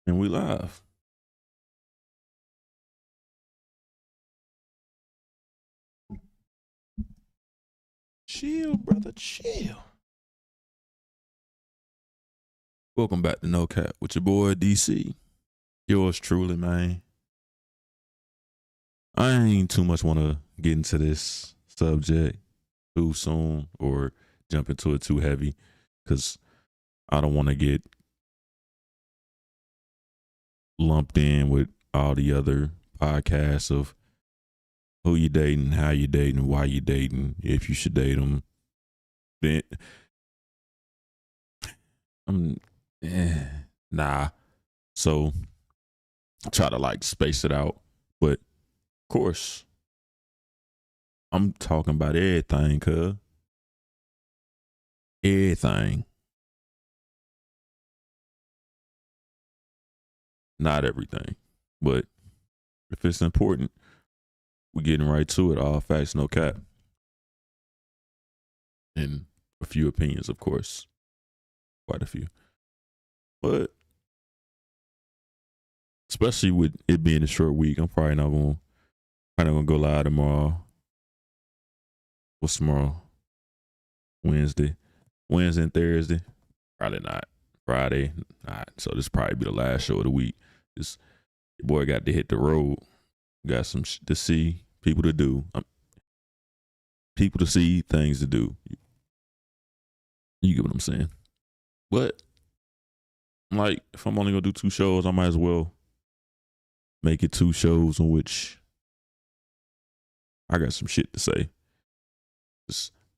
And we live. Chill, brother, chill. Welcome back to No Cap with your boy DC. Yours truly, man. I ain't too much want to get into this subject too soon or jump into it too heavy because I don't want to get lumped in with all the other podcasts of who you dating, how you dating, why you dating, if you should date them. Then nah. So try to like space it out, but of course I'm talking about everything, cuz everything, not everything, but if it's important, we're getting right to it. All facts, no cap, and a few opinions, of course, quite a few, but especially with it being a short week, I'm probably not gonna go live tomorrow. What's tomorrow? Wednesday and Thursday. Probably not. Friday. Not. So this probably be the last show of the week. This your boy got to hit the road. Got some shit to see, people to do, people to see, things to do. You get what I'm saying? But like, if I'm only gonna do 2 shows, I might as well make it 2 shows in which I got some shit to say.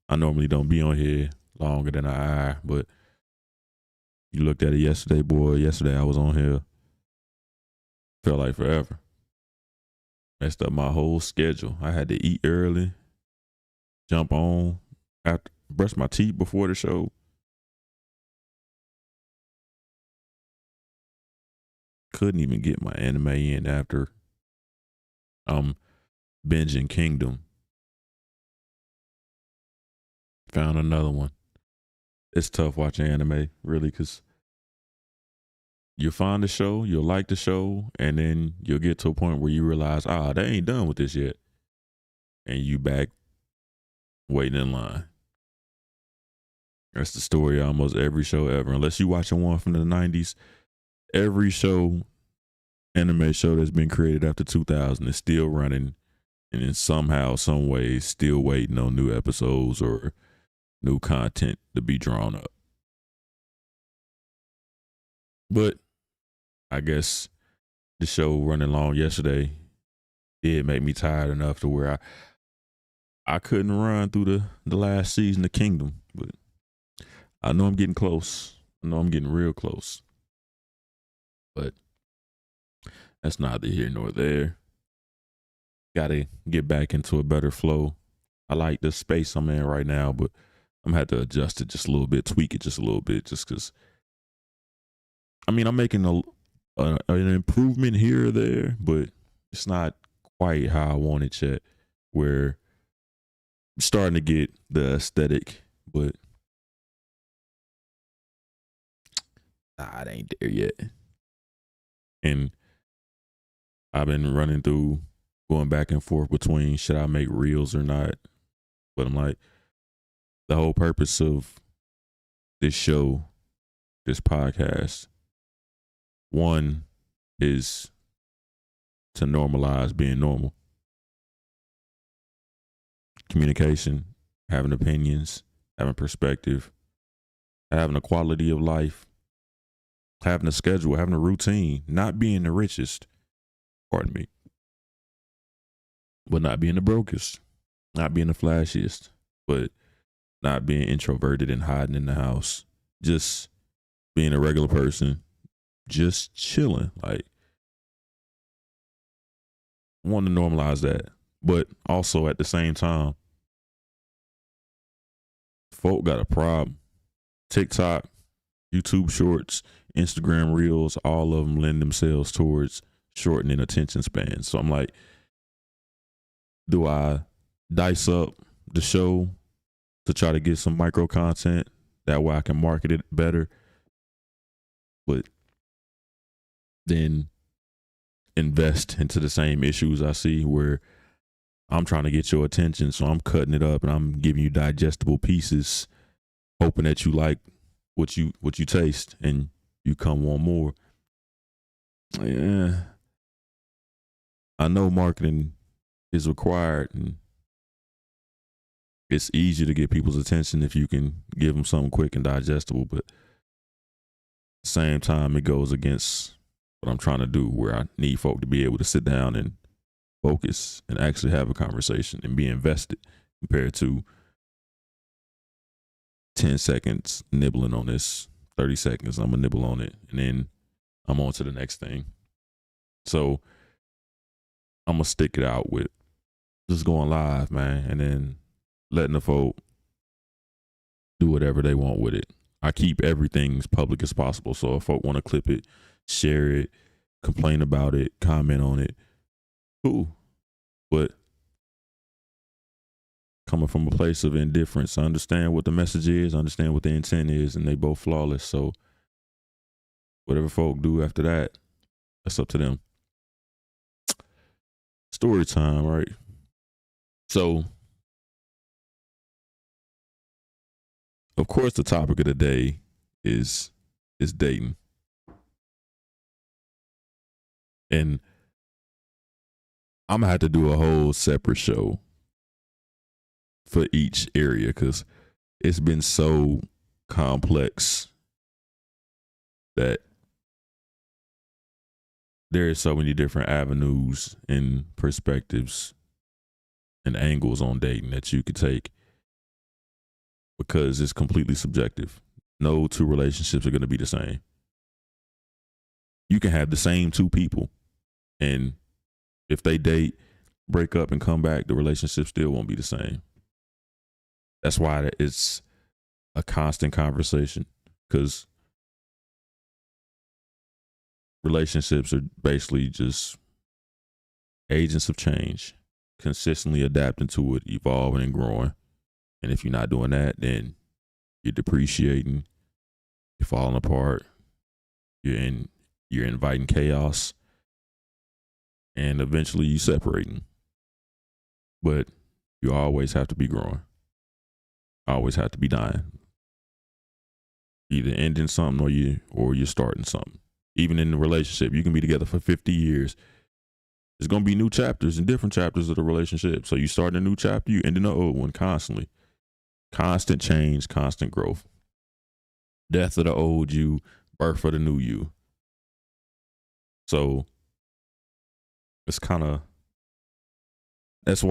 I normally don't be on here longer than an hour, but you looked at it yesterday, boy. Yesterday I was on here. Felt like forever. Messed up my whole schedule. I had to eat early, jump on, after brush my teeth before the show. Couldn't even get my anime in after binging Kingdom. Found another one. It's tough watching anime, really, because you'll find the show, you'll like the show, and then you'll get to a point where you realize, they ain't done with this yet. And you back waiting in line. That's the story of almost every show ever. Unless you watching one from the 90s, every show, anime show that's been created after 2000 is still running, and in somehow, some way, still waiting on new episodes or new content to be drawn up. But I guess the show running long yesterday did make me tired enough to where I couldn't run through the last season of Kingdom. But I know I'm getting close. I know I'm getting real close. But that's neither here nor there. Gotta get back into a better flow. I like the space I'm in right now, but I'm gonna have to adjust it just a little bit, tweak it just a little bit, just because. I mean, I'm making an improvement here or there, but it's not quite how I want it yet. Where I'm starting to get the aesthetic, but it ain't there yet. And I've been running through, going back and forth between should I make reels or not. But I'm like, the whole purpose of this show, this podcast, one is to normalize being normal. Communication, having opinions, having perspective, having a quality of life, having a schedule, having a routine, not being the richest, pardon me, but not being the brokest, not being the flashiest, but not being introverted and hiding in the house, just being a regular person, just chilling. Like, I want to normalize that, but also at the same time, folk got a problem. TikTok, YouTube Shorts, Instagram Reels, all of them lend themselves towards shortening attention spans. So I'm like, do I dice up the show to try to get some micro content? That way I can market it better. But then invest into the same issues I see where I'm trying to get your attention. So I'm cutting it up and I'm giving you digestible pieces, hoping that you like what you taste and you come want more. Yeah. I know marketing is required and it's easy to get people's attention if you can give them something quick and digestible, but at the same time it goes against what I'm trying to do, where I need folk to be able to sit down and focus and actually have a conversation and be invested, compared to 10 seconds nibbling on this, 30 seconds I'm gonna nibble on it, and then I'm on to the next thing. So I'm gonna stick it out with just going live, man, and then letting the folk do whatever they want with it. I keep everything as public as possible. So if folk want to clip it, share it, complain about it, comment on it, cool. But coming from a place of indifference, I understand what the message is, I understand what the intent is, and they both flawless. So whatever folk do after that, that's up to them. Story time, right? So, of course, the topic of the day is dating. And I'm gonna have to do a whole separate show for each area because it's been so complex that there is so many different avenues and perspectives and angles on dating that you could take, because it's completely subjective. No two relationships are going to be the same. You can have the same two people, and if they date, break up, and come back, the relationship still won't be the same. That's why it's a constant conversation, because relationships are basically just agents of change, consistently adapting to it, evolving and growing. And if you're not doing that, then you're depreciating, you're falling apart, you're inviting chaos, and eventually you separating. But you always have to be growing. Always have to be dying. Either ending something or you're starting something. Even in the relationship, you can be together for 50 years. There's gonna be new chapters and different chapters of the relationship. So you start a new chapter, you ending the old one constantly. Constant change, constant growth. Death of the old you, birth of the new you. So it's kind of, that's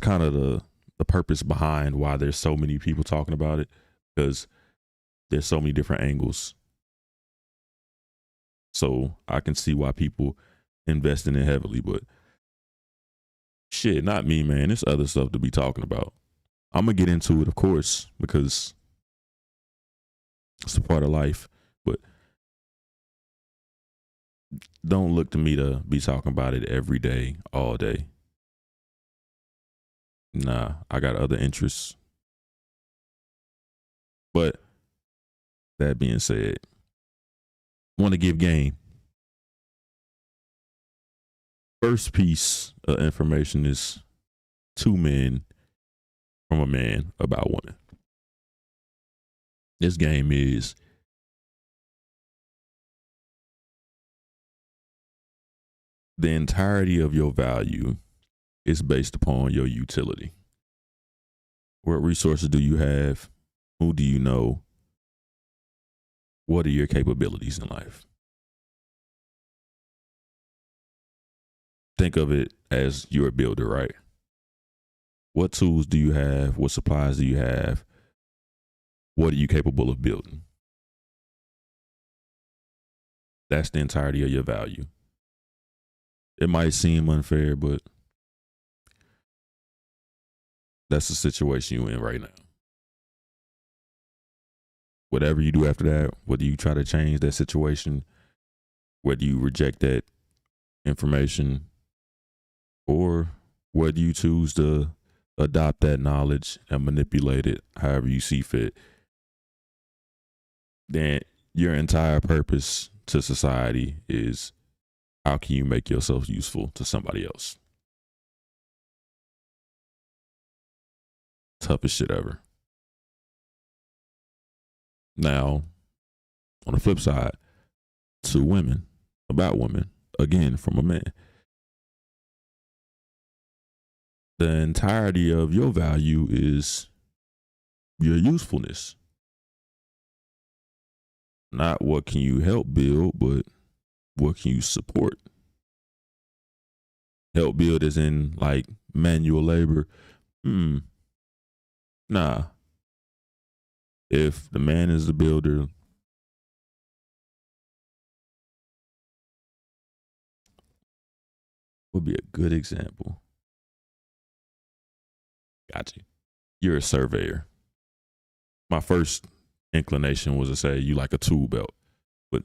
kind of the purpose behind why there's so many people talking about it, because there's so many different angles. So I can see why people invest in it heavily, but shit, not me, man. There's other stuff to be talking about. I'm gonna get into it, of course, because it's a part of life, but don't look to me to be talking about it every day, all day. Nah, I got other interests. But that being said, want to give game. First piece of information is 2 men from a man about women. This game is the entirety of your value is based upon your utility. What resources do you have? Who do you know? What are your capabilities in life? Think of it as you're a builder, right? What tools do you have? What supplies do you have? What are you capable of building? That's the entirety of your value. It might seem unfair, but that's the situation you're in right now. Whatever you do after that, whether you try to change that situation, whether you reject that information, or whether you choose to adopt that knowledge and manipulate it however you see fit, then your entire purpose to society is how can you make yourself useful to somebody else? Toughest shit ever. Now, on the flip side, to women, about women, again, from a man. The entirety of your value is your usefulness. Not what can you help build, but what can you support? Help build as in like manual labor. Nah. If the man is the builder, would be a good example. Gotcha. You're a surveyor. My first inclination was to say you like a tool belt, but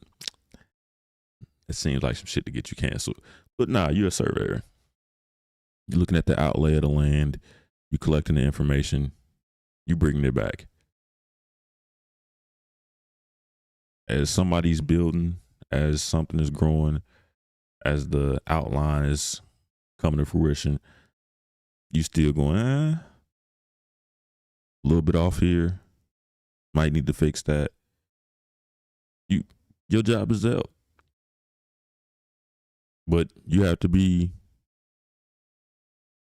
it seems like some shit to get you canceled. But nah, you're a surveyor. You're looking at the outlay of the land, you collecting the information, you bringing it back. As somebody's building, as something is growing, as the outline is coming to fruition, you still going, a little bit off here, might need to fix that. Your job is to help. But you have to be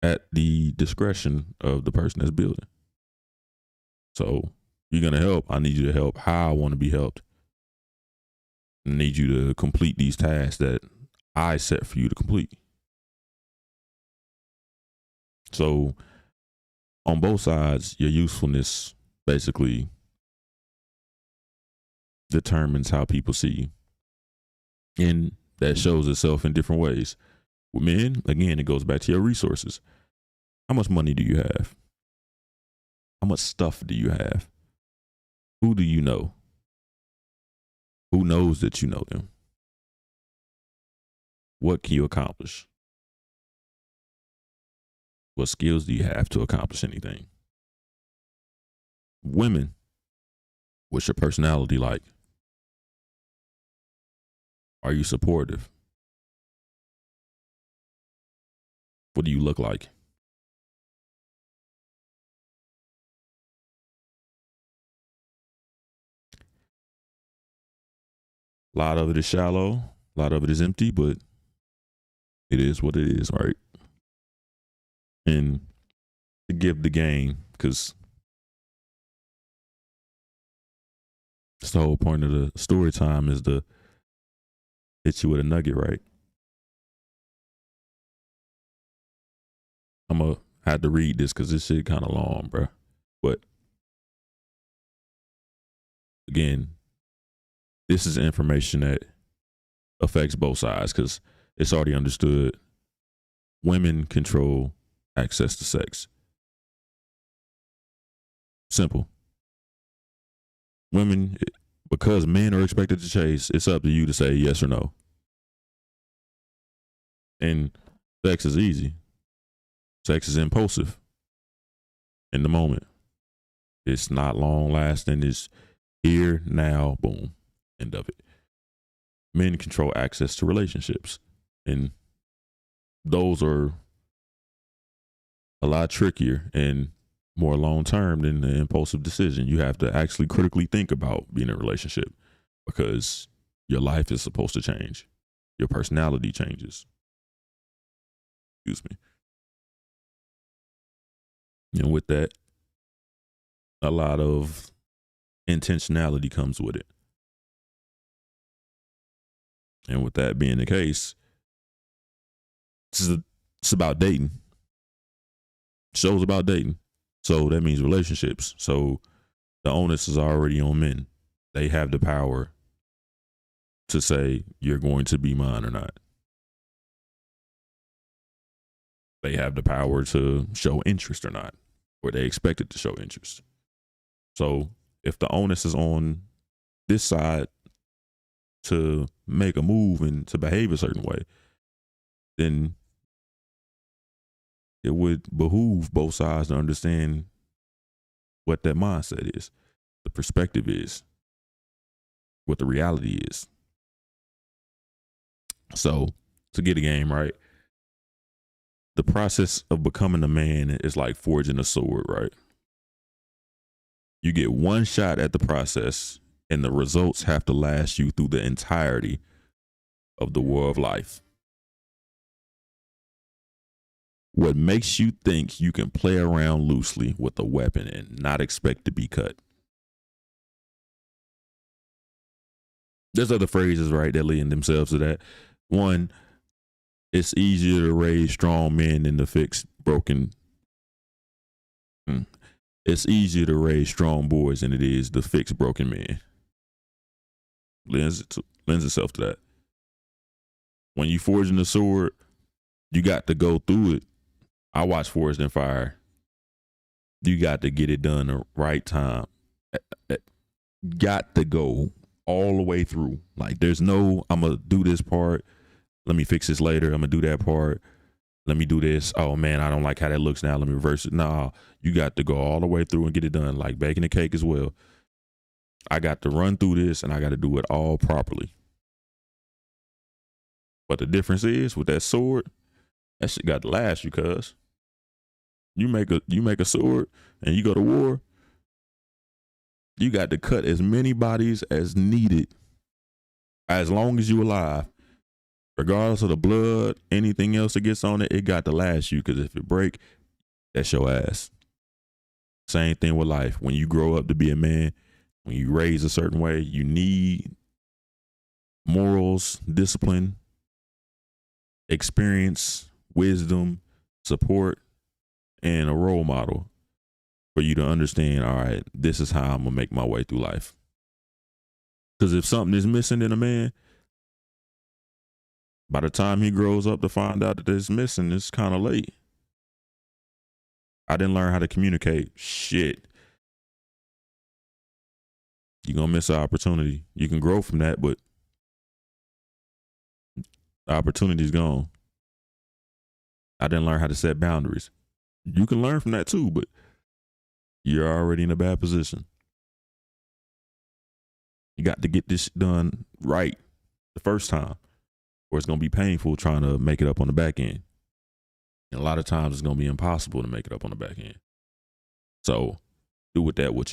at the discretion of the person that's building. So you're going to help. I need you to help how I want to be helped. I need you to complete these tasks that I set for you to complete. So on both sides, your usefulness basically determines how people see you. And that shows itself in different ways. With men, again, it goes back to your resources. How much money do you have? How much stuff do you have? Who do you know? Who knows that you know them? What can you accomplish? What skills do you have to accomplish anything? Women, what's your personality like? Are you supportive? What do you look like? A lot of it is shallow, a lot of it is empty, but it is what it is, right? And to give the game, because it's the whole point of the story time is to hit you with a nugget, right? I'm going to have to read this because this shit kind of long, bro. But again, this is information that affects both sides because it's already understood. Women control access to sex. Simple. Women, because men are expected to chase, it's up to you to say yes or no. And sex is easy. Sex is impulsive in the moment. It's not long lasting. It's here, now, boom, end of it. Men control access to relationships. And those are a lot trickier and more long term than the impulsive decision. You have to actually critically think about being in a relationship because your life is supposed to change. Your personality changes. Excuse me. And with that, a lot of intentionality comes with it. And with that being the case, it's about dating. Show's about dating. So that means relationships. So the onus is already on men. They have the power to say, you're going to be mine or not. They have the power to show interest or not, or they expected to show interest. So if the onus is on this side to make a move and to behave a certain way, then it would behoove both sides to understand what that mindset is, the perspective is, what the reality is. So to get a game right. The process of becoming a man is like forging a sword, right? You get one shot at the process, and the results have to last you through the entirety of the war of life. What makes you think you can play around loosely with a weapon and not expect to be cut? There's other phrases, right, that lend themselves to that. One, it's easier to raise strong men than to fix broken. It's easier to raise strong boys than it is to fix broken men. Lends itself to that. When you forging a sword, you got to go through it. I watch Forged in Fire. You got to get it done the right time. Got to go all the way through. Like, there's no, I'm going to do this part. Let me fix this later. I'm going to do that part. Let me do this. Oh, man, I don't like how that looks now. Let me reverse it. Nah, you got to go all the way through and get it done. Like baking a cake as well. I got to run through this and I got to do it all properly. But the difference is with that sword, that shit got to last you, cuz. You make a sword and you go to war, you got to cut as many bodies as needed as long as you alive. Regardless of the blood, anything else that gets on it, it got to last you, because if it break, that's your ass. Same thing with life. When you grow up to be a man, when you raise a certain way, you need morals, discipline, experience, wisdom, support, and a role model for you to understand, all right, this is how I'm going to make my way through life. Because if something is missing in a man, by the time he grows up to find out that it's missing, it's kind of late. I didn't learn how to communicate. Shit. You're going to miss an opportunity. You can grow from that, but the opportunity's gone. I didn't learn how to set boundaries. You can learn from that too, but you're already in a bad position. You got to get this done right the first time, or it's going to be painful trying to make it up on the back end. And a lot of times it's going to be impossible to make it up on the back end. So do with that what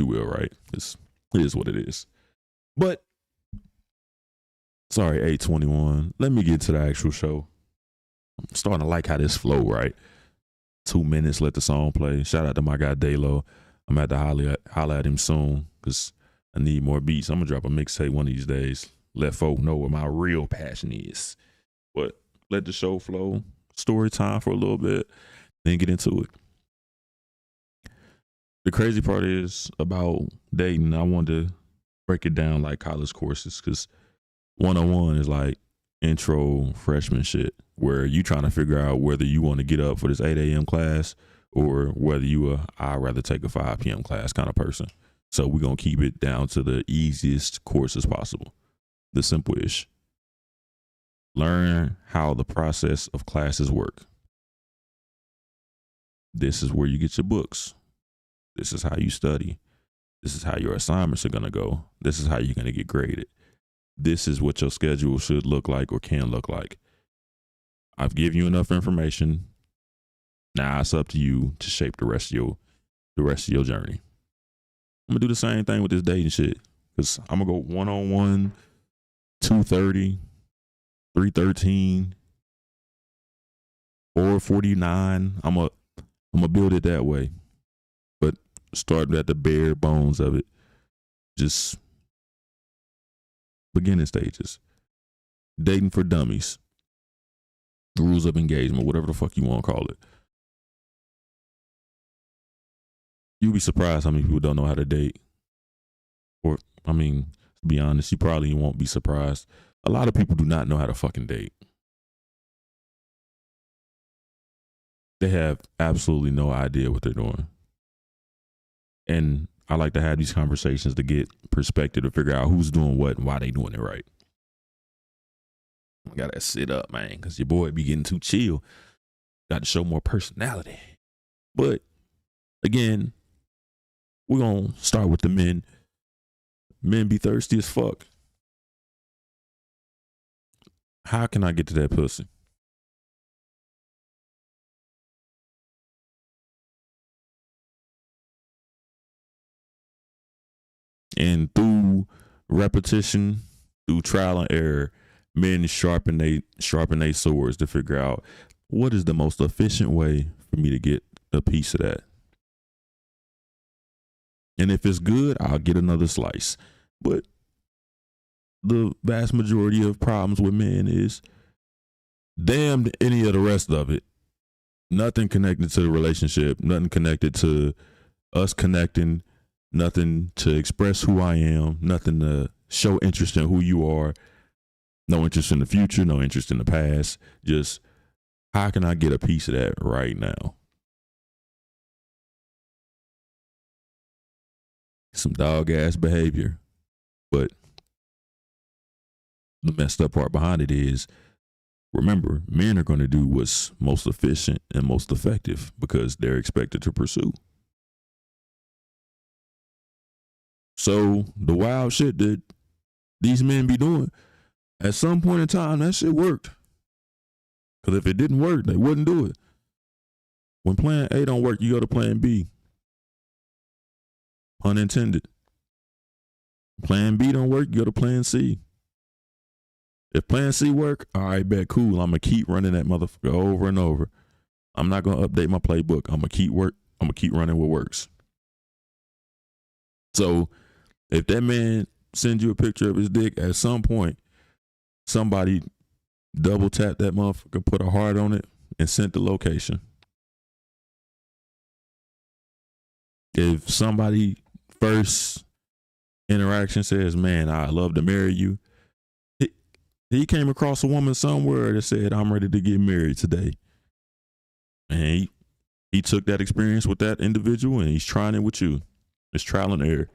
you will, right? It is what it is. But sorry, 8:21. Let me get to the actual show. I'm starting to like how this flow, right? 2 minutes, let the song play. Shout out to my guy Daylo. I'm going to have to holler at him soon because I need more beats. I'm going to drop a mixtape one of these days. Let folk know where my real passion is. But let the show flow. Story time for a little bit, then get into it. The crazy part is about dating, I wanted to break it down like college courses, because 101 is like intro freshman shit, where you trying to figure out whether you want to get up for this 8 a.m. class or whether I'd rather take a 5 p.m. class kind of person. So we're going to keep it down to the easiest courses possible, the simple-ish. Learn how the process of classes work. This is where you get your books. This is how you study. This is how your assignments are going to go. This is how you're going to get graded. This is what your schedule should look like or can look like. I've given you enough information. Now it's up to you to shape the rest of your journey. I'm going to do the same thing with this dating shit, because I'm going to go 1-on-1, 2:30, 3:13, 4:49. I'm gonna build it that way, but starting at the bare bones of it, just beginning stages. Dating for dummies. Rules of engagement, whatever the fuck you want to call it. You'll be surprised how many people don't know how to date. Or, I mean, to be honest, you probably won't be surprised. A lot of people do not know how to fucking date. They have absolutely no idea what they're doing. And I like to have these conversations to get perspective, to figure out who's doing what and why they doing it right. I gotta sit up, man, because your boy be getting too chill. Got to show more personality. But again, we're gonna start with the men. Men be thirsty as fuck. How can I get to that pussy? And through repetition, through trial and error, men sharpen they swords to figure out what is the most efficient way for me to get a piece of that. And if it's good, I'll get another slice. But the vast majority of problems with men is damn any of the rest of it. Nothing connected to the relationship, nothing connected to us connecting, nothing to express who I am, nothing to show interest in who you are, no interest in the future, no interest in the past. Just how can I get a piece of that right now? Some dog ass behavior. But the messed up part behind it is, remember, men are going to do what's most efficient and most effective because they're expected to pursue. So the wild shit that these men be doing, at some point in time, that shit worked. Because if it didn't work, they wouldn't do it. When plan A don't work, you go to plan B. Pun intended. Plan B don't work, you go to plan C. If plan C work, all right, bet, cool. I'm going to keep running that motherfucker over and over. I'm not going to update my playbook. I'm going to keep running what works. So if that man sends you a picture of his dick, at some point, somebody double tap that motherfucker, put a heart on it, and sent the location. If somebody first interaction says, man, I'd love to marry you, he came across a woman somewhere that said, I'm ready to get married today. And he took that experience with that individual and he's trying it with you. It's trial and error.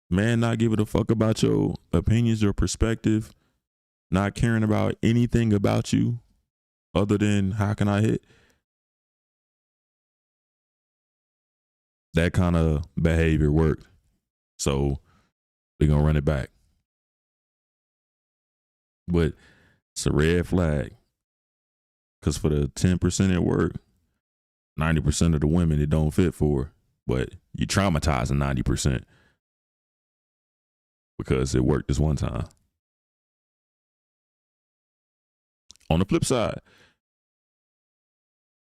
Man, not giving a fuck about your opinions, your perspective, not caring about anything about you other than how can I hit. That kind of behavior worked. So they're going to run it back. But it's a red flag. Because for the 10% it worked, 90% of the women it don't fit for. But you traumatizing 90% because it worked this one time. On the flip side,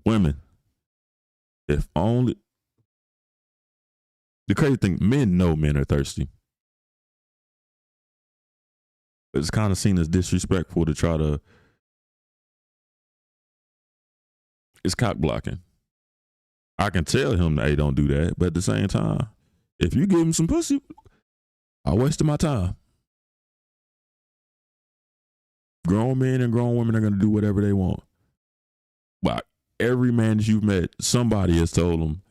women, if only, the crazy thing, men know men are thirsty. It's kind of seen as disrespectful to try to, it's cock blocking. I can tell him, hey, don't do that. But at the same time, if you give him some pussy, I wasted my time. Grown men and grown women are going to do whatever they want. But every man that you've met, somebody has told them,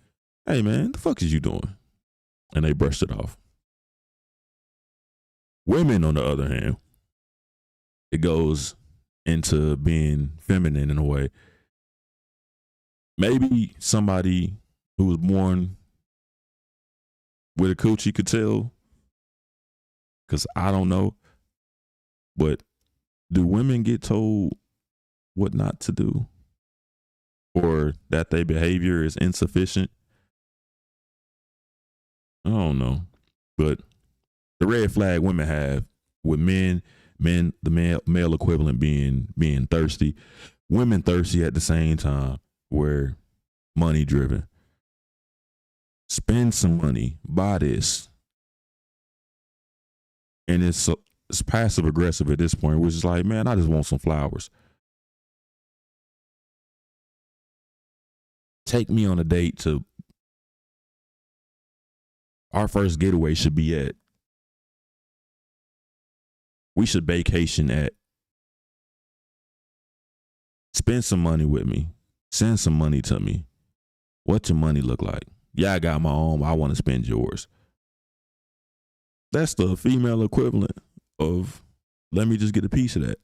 hey, man, the fuck is you doing? And they brushed it off. Women, on the other hand, it goes into being feminine in a way. Maybe somebody who was born with a coochie could tell, because I don't know. But do women get told what not to do? Or that their behavior is insufficient? I don't know. But the red flag women have with men, the male equivalent being thirsty, women thirsty at the same time, where money driven. Spend some money, buy this. And it's passive aggressive at this point, which is like, man, I just want some flowers. Take me on a date to our first getaway should be at. We should vacation at. Spend some money with me. Send some money to me. What your money look like? Yeah, I got my own. I want to spend yours. That's the female equivalent of let me just get a piece of that.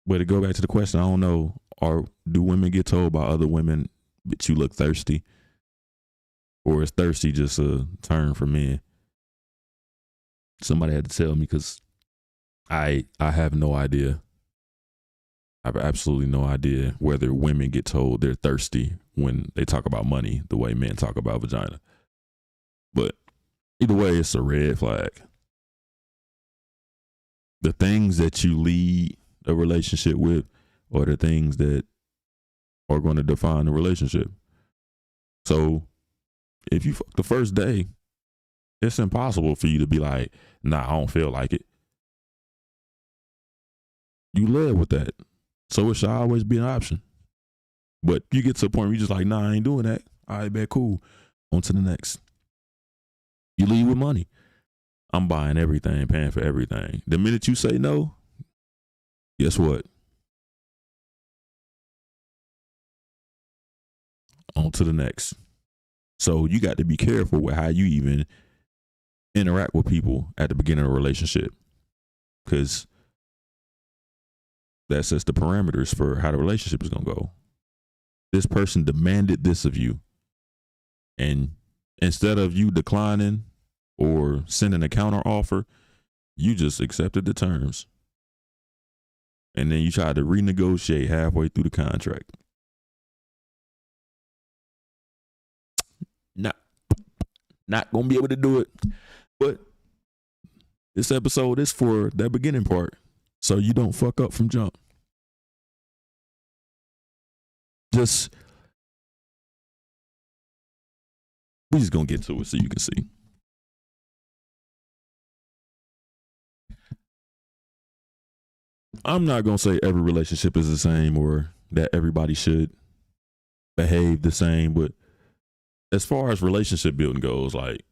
But to go back to the question, I don't know, or do women get told by other women that you look thirsty? Or is thirsty just a term for men? Somebody had to tell me because I have no idea. I have absolutely no idea whether women get told they're thirsty when they talk about money the way men talk about vagina. But either way, it's a red flag. The things that you lead a relationship with are the things that are going to define the relationship. So if you fuck the first day, it's impossible for you to be like, nah, I don't feel like it. You live with that. So it should always be an option. But you get to a point where you're just like, nah, I ain't doing that. All right, bet, cool. On to the next. You leave with money. I'm buying everything, paying for everything. The minute you say no, guess what? On to the next. So you got to be careful with how you even interact with people at the beginning of a relationship, because that sets the parameters for how the relationship is going to go. This person demanded this of you, and instead of you declining or sending a counter offer, you just accepted the terms. And then you tried to renegotiate halfway through the contract. Not going to be able to do it. But this episode is for that beginning part, so you don't fuck up from jump. We just going to get to it so you can see. I'm not going to say every relationship is the same or that everybody should behave the same, but as far as relationship building goes, like,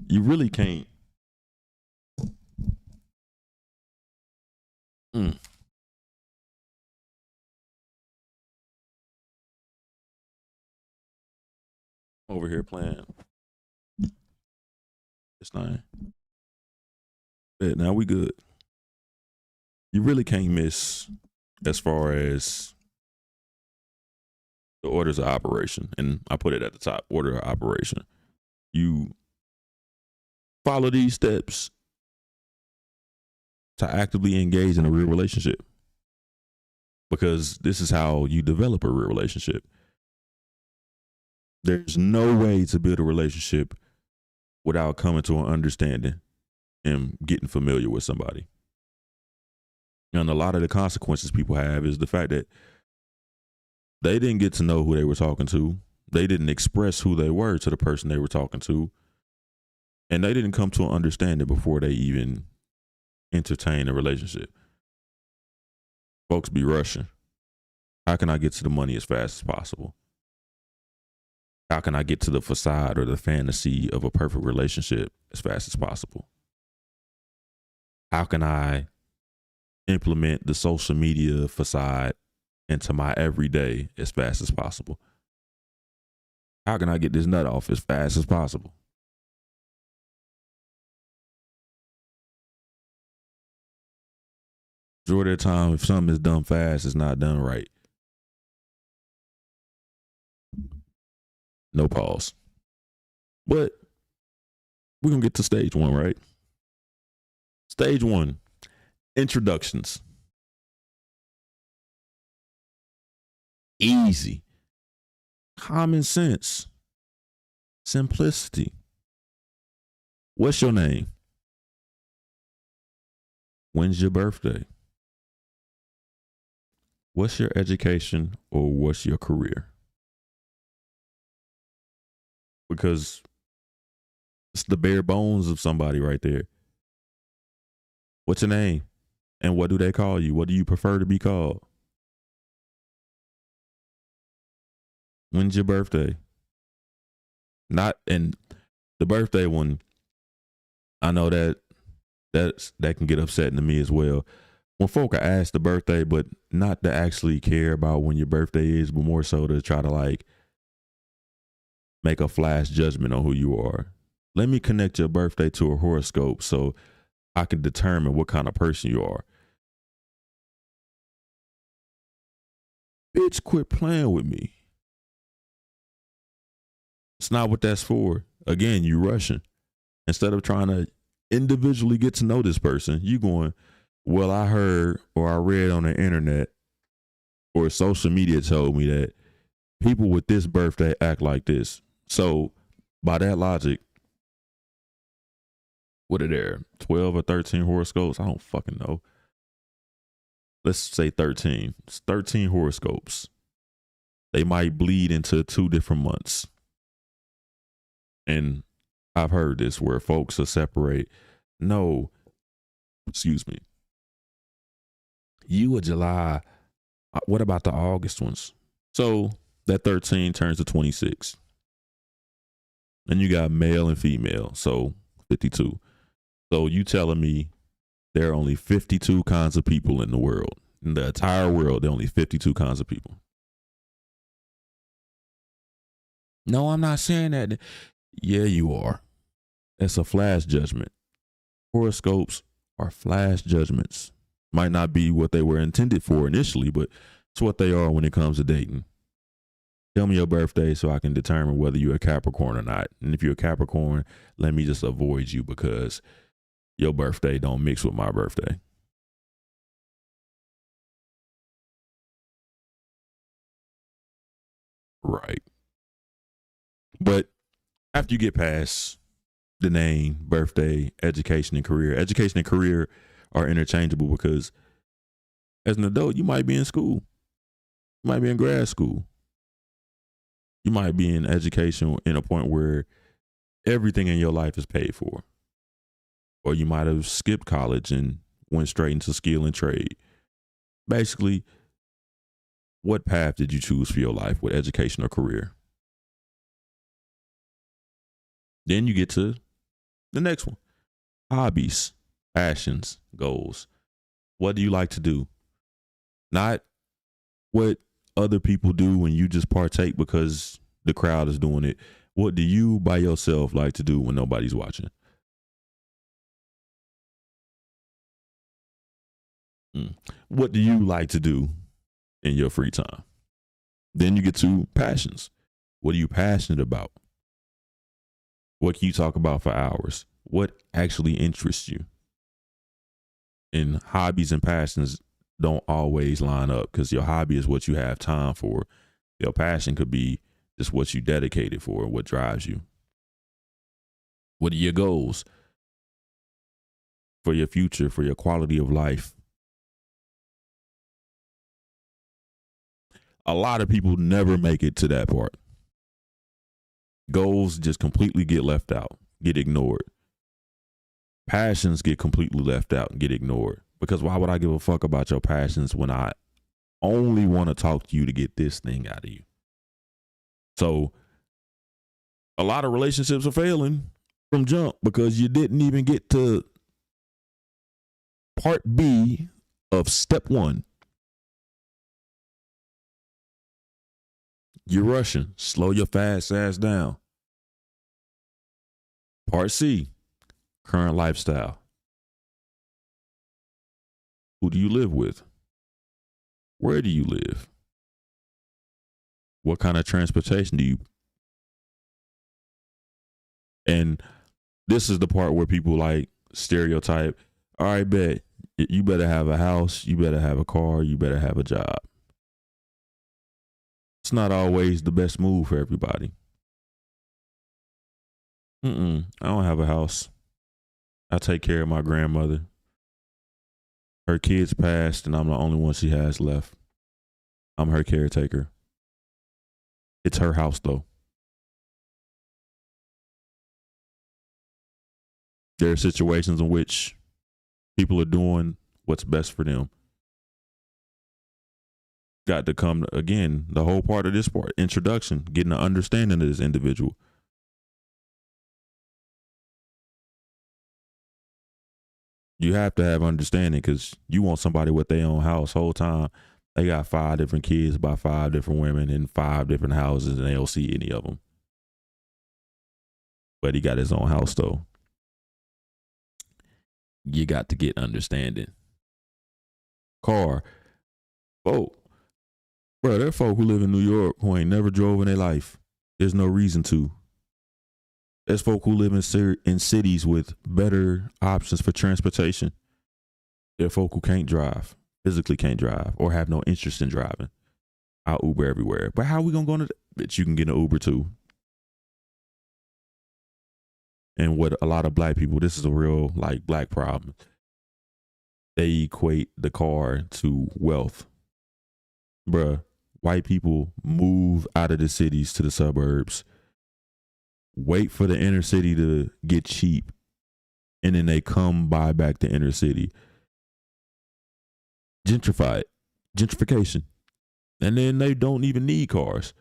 you really can't. Over here playing this thing. But now we good. You really can't miss as far as the orders of operation. And I put it at the top, order of operation. You follow these steps to actively engage in a real relationship, because this is how you develop a real relationship. There's no way to build a relationship without coming to an understanding and getting familiar with somebody. And a lot of the consequences people have is the fact that they didn't get to know who they were talking to. They didn't express who they were to the person they were talking to. And they didn't come to an understanding before they even entertain a relationship. Folks be rushing. How can I get to the money as fast as possible? How can I get to the facade or the fantasy of a perfect relationship as fast as possible? How can I implement the social media facade into my everyday as fast as possible? How can I get this nut off as fast as possible? Majority of the time, if something is done fast, it's not done right. No pause. But we're going to get to stage one, right? Stage one, introductions. Easy. Common sense. Simplicity. What's your name? When's your birthday? What's your education or what's your career? Because it's the bare bones of somebody right there. What's your name? And what do they call you? What do you prefer to be called? When's your birthday? Not, and the birthday one, I know that can get upsetting to me as well. When folk are asked the birthday, but not to actually care about when your birthday is, but more so to try to like make a flash judgment on who you are. Let me connect your birthday to a horoscope so I can determine what kind of person you are. Bitch, quit playing with me. It's not what that's for. Again, you rushing. Instead of trying to individually get to know this person, you going, well, I heard or I read on the internet or social media told me that people with this birthday act like this. So by that logic, what are there? 12 or 13 horoscopes? I don't fucking know. Let's say 13. It's 13 horoscopes. They might bleed into 2 different months. And I've heard this where folks will separate. No, excuse me. You are July. What about the August ones? So that 13 turns to 26. And you got male and female. So 52. So you telling me there are only 52 kinds of people in the world. In the entire world, there are only 52 kinds of people. No, I'm not saying that. Yeah, you are. That's a flash judgment. Horoscopes are flash judgments. Might not be what they were intended for initially, but it's what they are when it comes to dating. Tell me your birthday so I can determine whether you're a Capricorn or not. And if you're a Capricorn, let me just avoid you because your birthday don't mix with my birthday. Right. But after you get past the name, birthday, education, and career are interchangeable because as an adult, you might be in school. You might be in grad school. You might be in education in a point where everything in your life is paid for. Or you might have skipped college and went straight into skill and trade. Basically, what path did you choose for your life with education or career? Then you get to the next one. Hobbies, passions, goals. What do you like to do? Not what other people do when you just partake because the crowd is doing it. What do you by yourself like to do when nobody's watching? What do you like to do in your free time? Then you get to passions. What are you passionate about? What can you talk about for hours? What actually interests you? And hobbies and passions don't always line up because your hobby is what you have time for. Your passion could be just what you dedicated for, what drives you. What are your goals for your future, for your quality of life? A lot of people never make it to that part. Goals just completely get left out, get ignored. Passions get completely left out and get ignored. Because why would I give a fuck about your passions when I only want to talk to you to get this thing out of you? So a lot of relationships are failing from jump because you didn't even get to part B of step 1. You're rushing. Slow your fast ass down. Part C, current lifestyle. Who do you live with? Where do you live? What kind of transportation do you? And this is the part where people like stereotype. All right, bet. You better have a house. You better have a car. You better have a job. It's not always the best move for everybody. I don't have a house. I take care of my grandmother. Her kids passed, and I'm the only one she has left. I'm her caretaker. It's her house, though. There are situations in which people are doing what's best for them. Got to come, again, the whole part of this part, introduction, getting an understanding of this individual. You have to have understanding because you want somebody with their own house whole time. They got 5 different kids by 5 different women in 5 different houses and they don't see any of them. But he got his own house though. You got to get understanding. Car. Oh, bro, there are folk who live in New York who ain't never drove in their life. There's no reason to. There's folk who live in cities with better options for transportation. There are folk who can't drive, physically can't drive, or have no interest in driving. I'll Uber everywhere. But how are we gonna go into bitch? You can get an Uber too. And what a lot of black people, this is a real like black problem. They equate the car to wealth. Bruh, white people move out of the cities to the suburbs, wait for the inner city to get cheap, and then they come buy back the inner city. Gentrify it. Gentrification. And then they don't even need cars.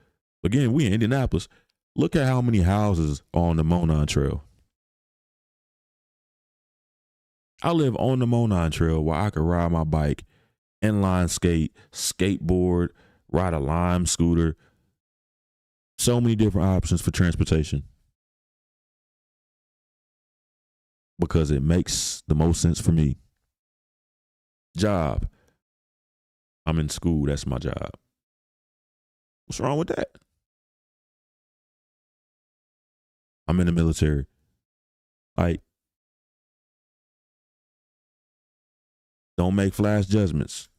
Again, we in Indianapolis. Look at how many houses are on the Monon Trail. I live on the Monon Trail where I could ride my bike, inline skate, skateboard, ride a Lime scooter. So many different options for transportation. Because it makes the most sense for me. Job. I'm in school. That's my job. What's wrong with that? I'm in the military. Like, don't make flash judgments.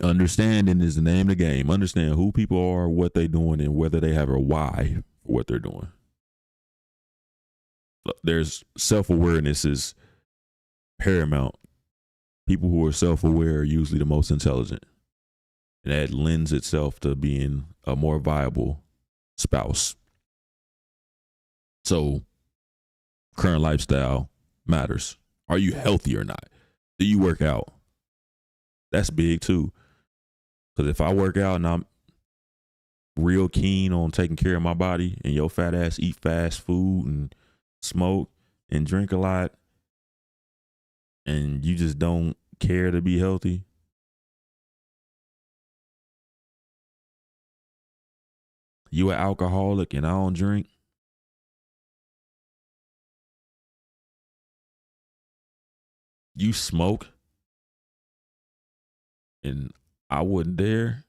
Understanding is the name of the game. Understand who people are, what they're doing, and whether they have a why for what they're doing. There's self-awareness is paramount. People who are self-aware are usually the most intelligent. And that lends itself to being a more viable spouse. So, current lifestyle matters. Are you healthy or not? Do you work out? That's big too. Because if I work out and I'm real keen on taking care of my body, and your fat ass eat fast food and smoke and drink a lot, and you just don't care to be healthy, you an alcoholic and I don't drink, you smoke and I wouldn't dare.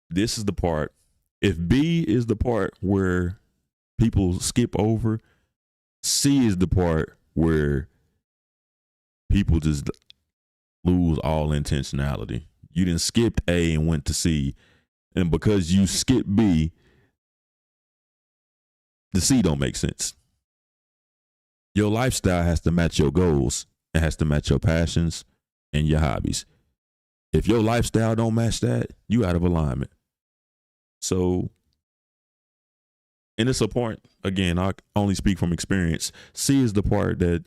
This is the part. If B is the part where people skip over, C is the part where people just lose all intentionality. You didn't skip A and went to C, and because you skipped B, the C don't make sense. Your lifestyle has to match your goals. It has to match your passions and your hobbies. If your lifestyle don't match that, you out of alignment. So, and it's a point, again, I only speak from experience. C is the part that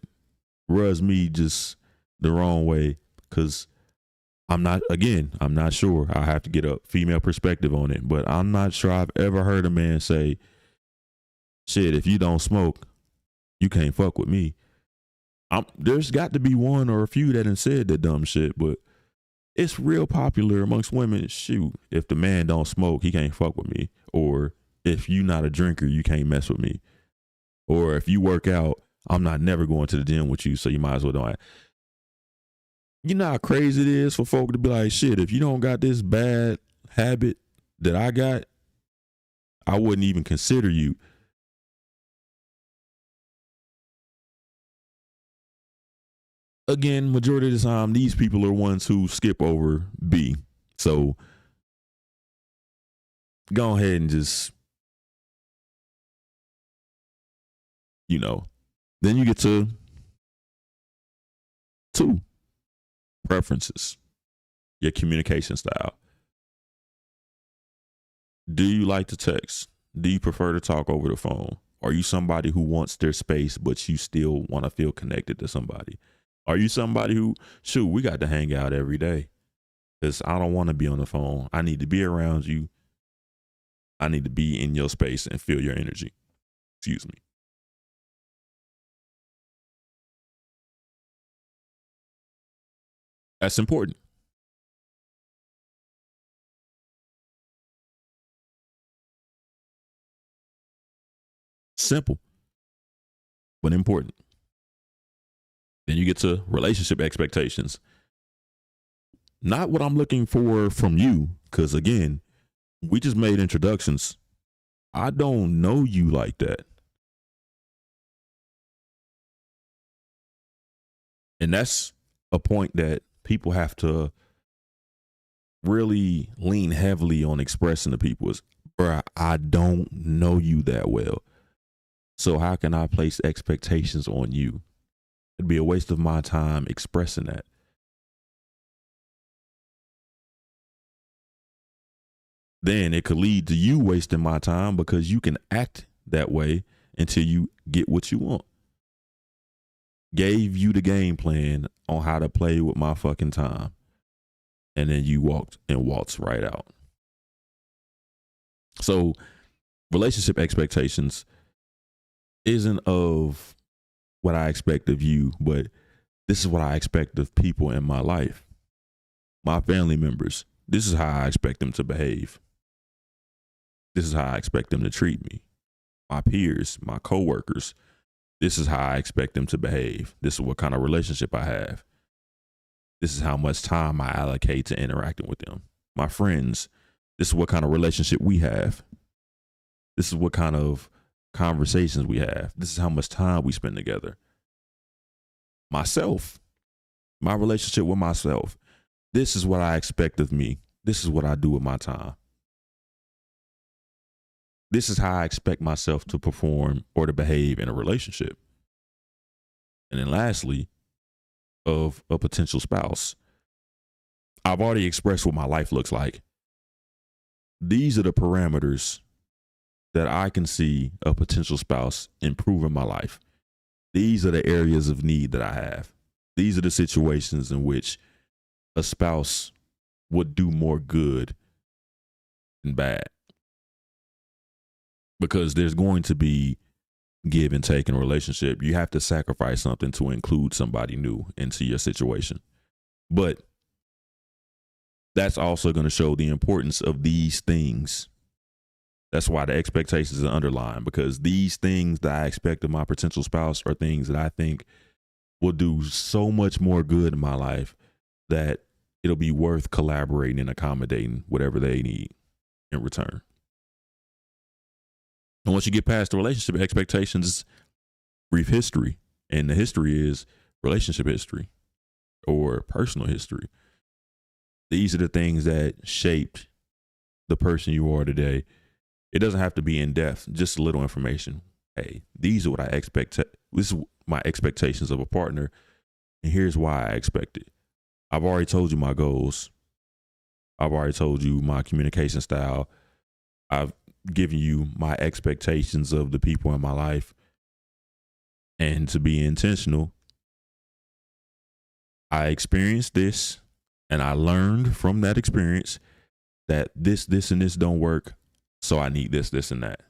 rubs me just the wrong way, because I'm not sure. I have to get a female perspective on it, but I'm not sure I've ever heard a man say, shit, if you don't smoke, you can't fuck with me. There's got to be one or a few that done said that dumb shit, but it's real popular amongst women. Shoot, if the man don't smoke, he can't fuck with me. Or if you not a drinker, you can't mess with me. Or if you work out, I'm not never going to the gym with you, so you might as well don't. You know how crazy it is for folk to be like, shit, if you don't got this bad habit that I got, I wouldn't even consider you. Again, majority of the time, these people are ones who skip over B. So go ahead and just, then you get to 2, preferences, your communication style. Do you like to text? Do you prefer to talk over the phone? Are you somebody who wants their space, but you still want to feel connected to somebody? Are you somebody who, shoot, we got to hang out every day because I don't want to be on the phone. I need to be around you. I need to be in your space and feel your energy. Excuse me. That's important. Simple, but important. Then you get to relationship expectations. Not what I'm looking for from you, because again, We just made introductions. I don't know you like that. And that's a point that people have to really lean heavily on expressing to people is, bruh, I don't know you that well. So how can I place expectations on you? It'd be a waste of my time expressing that. Then it could lead to you wasting my time because you can act that way until you get what you want. Gave you the game plan on how to play with my fucking time. And then you walked right out. So relationship expectations isn't of what I expect of you, but this is what I expect of people in my life. My family members, this is how I expect them to behave. This is how I expect them to treat me. My peers, my coworkers, this is how I expect them to behave. This is what kind of relationship I have. This is how much time I allocate to interacting with them. My friends, this is what kind of relationship we have. This is what kind of conversations we have. This is how much time we spend together. Myself, my relationship with myself. This is what I expect of me. This is what I do with my time. This is how I expect myself to perform or to behave in a relationship. And then lastly, of a potential spouse. I've already expressed what my life looks like. These are the parameters that I can see a potential spouse improving my life. These are the areas of need that I have. These are the situations in which a spouse would do more good than bad. Because there's going to be give and take in a relationship. You have to sacrifice something to include somebody new into your situation. But that's also going to show the importance of these things. That's why the expectations are underlined, because these things that I expect of my potential spouse are things that I think will do so much more good in my life that it'll be worth collaborating and accommodating whatever they need in return. And once you get past the relationship expectations, brief history. And the history is relationship history or personal history. These are the things that shaped the person you are today. It doesn't have to be in depth, just a little information. Hey, these are what I expect. This is my expectations of a partner. And here's why I expect it. I've already told you my goals. I've already told you my communication style. I've given you my expectations of the people in my life. And to be intentional, I experienced this and I learned from that experience that this, and this don't work. So I need this, and that.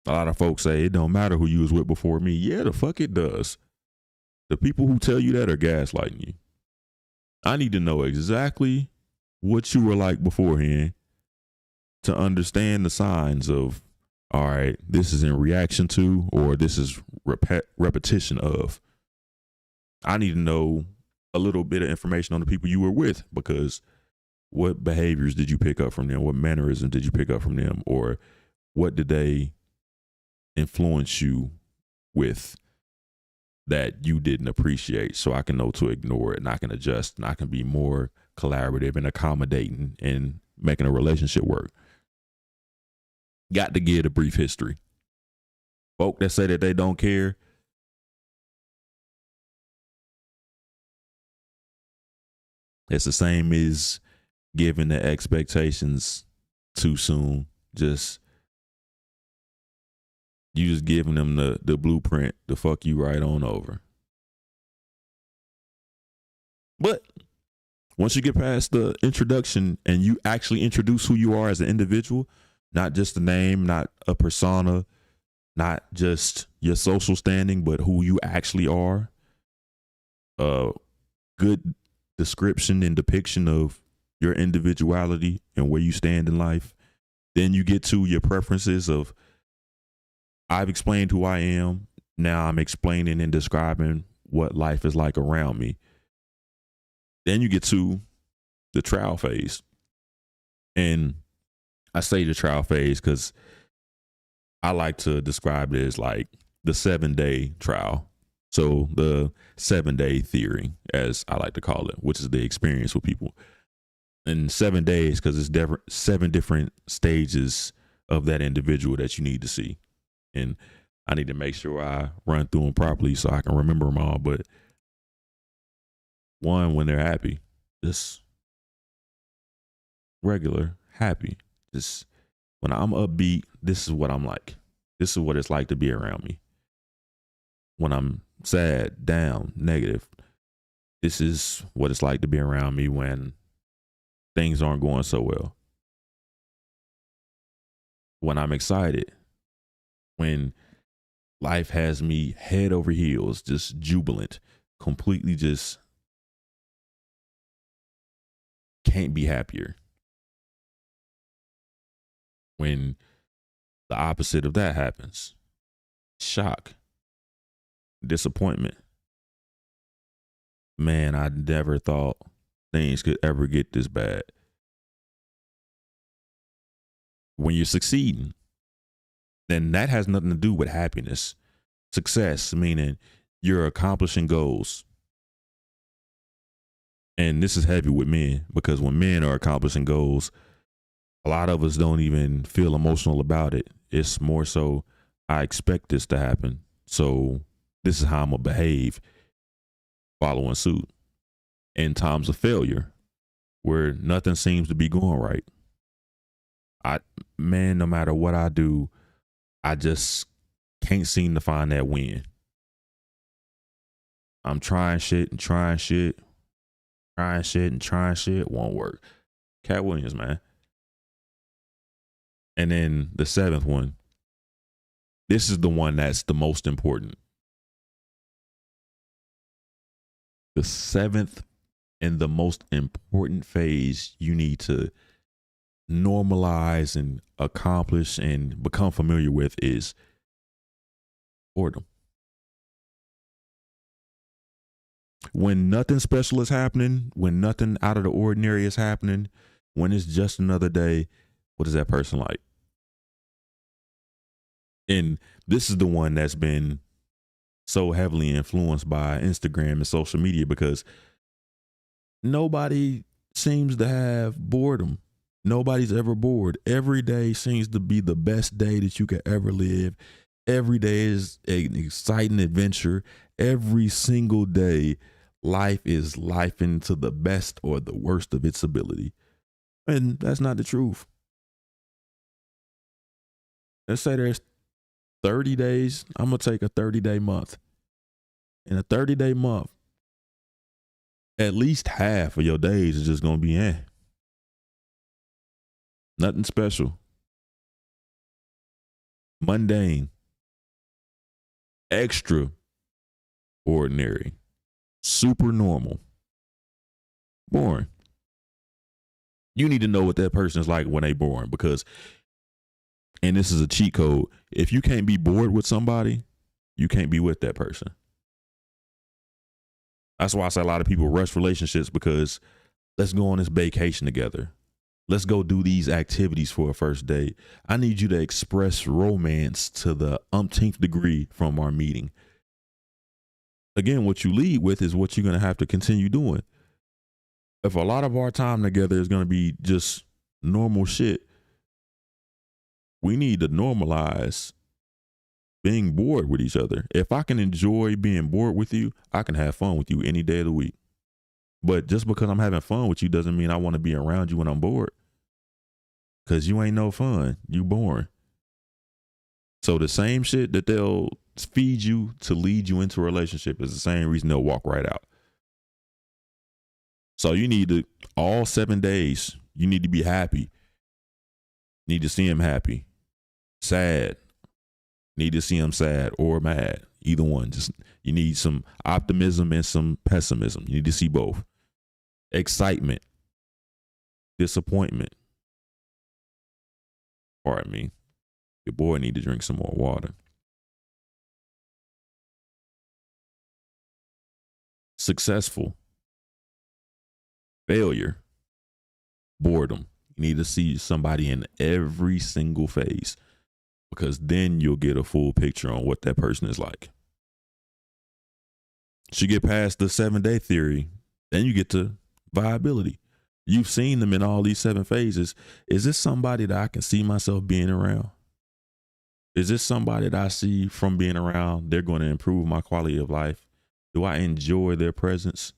A lot of folks say it don't matter who you was with before me. Yeah, the fuck it does. The people who tell you that are gaslighting you. I need to know exactly what you were like beforehand to understand the signs of, all right, this is in reaction to, or this is repetition of. I need to know a little bit of information on the people you were with, because what behaviors did you pick up from them? What mannerisms did you pick up from them? Or what did they influence you with that you didn't appreciate? So I can know to ignore it, and I can adjust, and I can be more collaborative and accommodating and making a relationship work. Got to give a brief history. Folk that say that they don't care, it's the same as giving the expectations too soon. You just giving them the blueprint to fuck you right on over. But once you get past the introduction and you actually introduce who you are as an individual, not just a name, not a persona, not just your social standing, but who you actually are, a good description and depiction of your individuality and where you stand in life. Then you get to your preferences of, I've explained who I am. Now I'm explaining and describing what life is like around me. Then you get to the trial phase. And I say the trial phase because I like to describe it as like the 7-day trial. So the 7-day theory, as I like to call it, which is the experience with people. In 7 days, because it's different, 7 different stages of that individual that you need to see. And I need to make sure I run through them properly so I can remember them all. But one, when they're happy, just regular happy. Just when I'm upbeat, this is what I'm like. This is what it's like to be around me. When I'm sad, down, negative, this is what it's like to be around me when things aren't going so well. When I'm excited, when life has me head over heels, just jubilant, completely just can't be happier. When the opposite of that happens, shock, disappointment. Man, I never thought things could ever get this bad. When you're succeeding, then that has nothing to do with happiness. Success, meaning you're accomplishing goals. And this is heavy with men because when men are accomplishing goals, a lot of us don't even feel emotional about it. It's more so, I expect this to happen. So this is how I'm going to behave following suit. In times of failure, where nothing seems to be going right, no matter what I do, I just can't seem to find that win. I'm trying shit and trying shit, won't work. Cat Williams, man. And then the 7th one, this is the one that's the most important. The 7th and the most important phase you need to normalize and accomplish and become familiar with is boredom. When nothing special is happening, when nothing out of the ordinary is happening, when it's just another day, what is that person like? And this is the one that's been so heavily influenced by Instagram and social media because nobody seems to have boredom. Nobody's ever bored. Every day seems to be the best day that you could ever live. Every day is an exciting adventure. Every single day, life is life into the best or the worst of its ability. And that's not the truth. Let's say there's 30 days. I'm going to take a 30-day month. In a 30-day month, at least half of your days is just going to be nothing special. Mundane. Extra ordinary. Super normal. Boring. You need to know what that person is like when they boring because, and this is a cheat code, if you can't be bored with somebody, you can't be with that person. That's why I say a lot of people rush relationships because let's go on this vacation together. Let's go do these activities for a first date. I need you to express romance to the umpteenth degree from our meeting. Again, what you lead with is what you're going to have to continue doing. If a lot of our time together is going to be just normal shit, we need to normalize being bored with each other. If I can enjoy being bored with you, I can have fun with you any day of the week. But just because I'm having fun with you doesn't mean I want to be around you when I'm bored. Because you ain't no fun. You boring. So the same shit that they'll feed you to lead you into a relationship is the same reason they'll walk right out. So you need to, all 7 days, you need to be happy. Need to see him happy. Sad. Need to see him sad or mad. Either one. Just you need some optimism and some pessimism. You need to see both. Excitement. Disappointment. Pardon me. Your boy need to drink some more water. Successful. Failure. Boredom. You need to see somebody in every single phase, because then you'll get a full picture on what that person is like. So you get past the 7-day theory, then you get to viability. You've seen them in all these 7 phases. Is this somebody that I can see myself being around? Is this somebody that I see from being around, they're going to improve my quality of life? Do I enjoy their presence?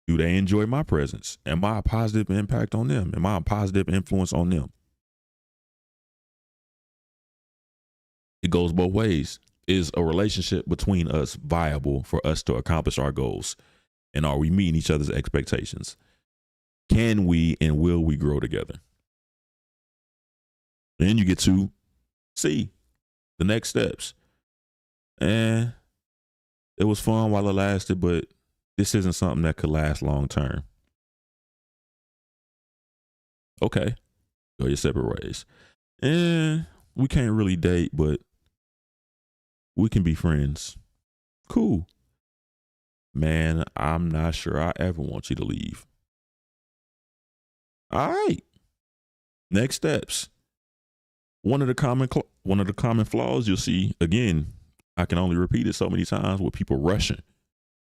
Do they enjoy my presence? Am I a positive impact on them? Am I a positive influence on them? It goes both ways. Is a relationship between us viable for us to accomplish our goals? And are we meeting each other's expectations? Can we and will we grow together? Then you get to see the next steps. And it was fun while it lasted, but this isn't something that could last long term. Okay, go your separate ways. And we can't really date, but we can be friends. Cool. Man, I'm not sure I ever want you to leave. All right. Next steps. One of the common flaws you'll see, again, I can only repeat it so many times, with people rushing.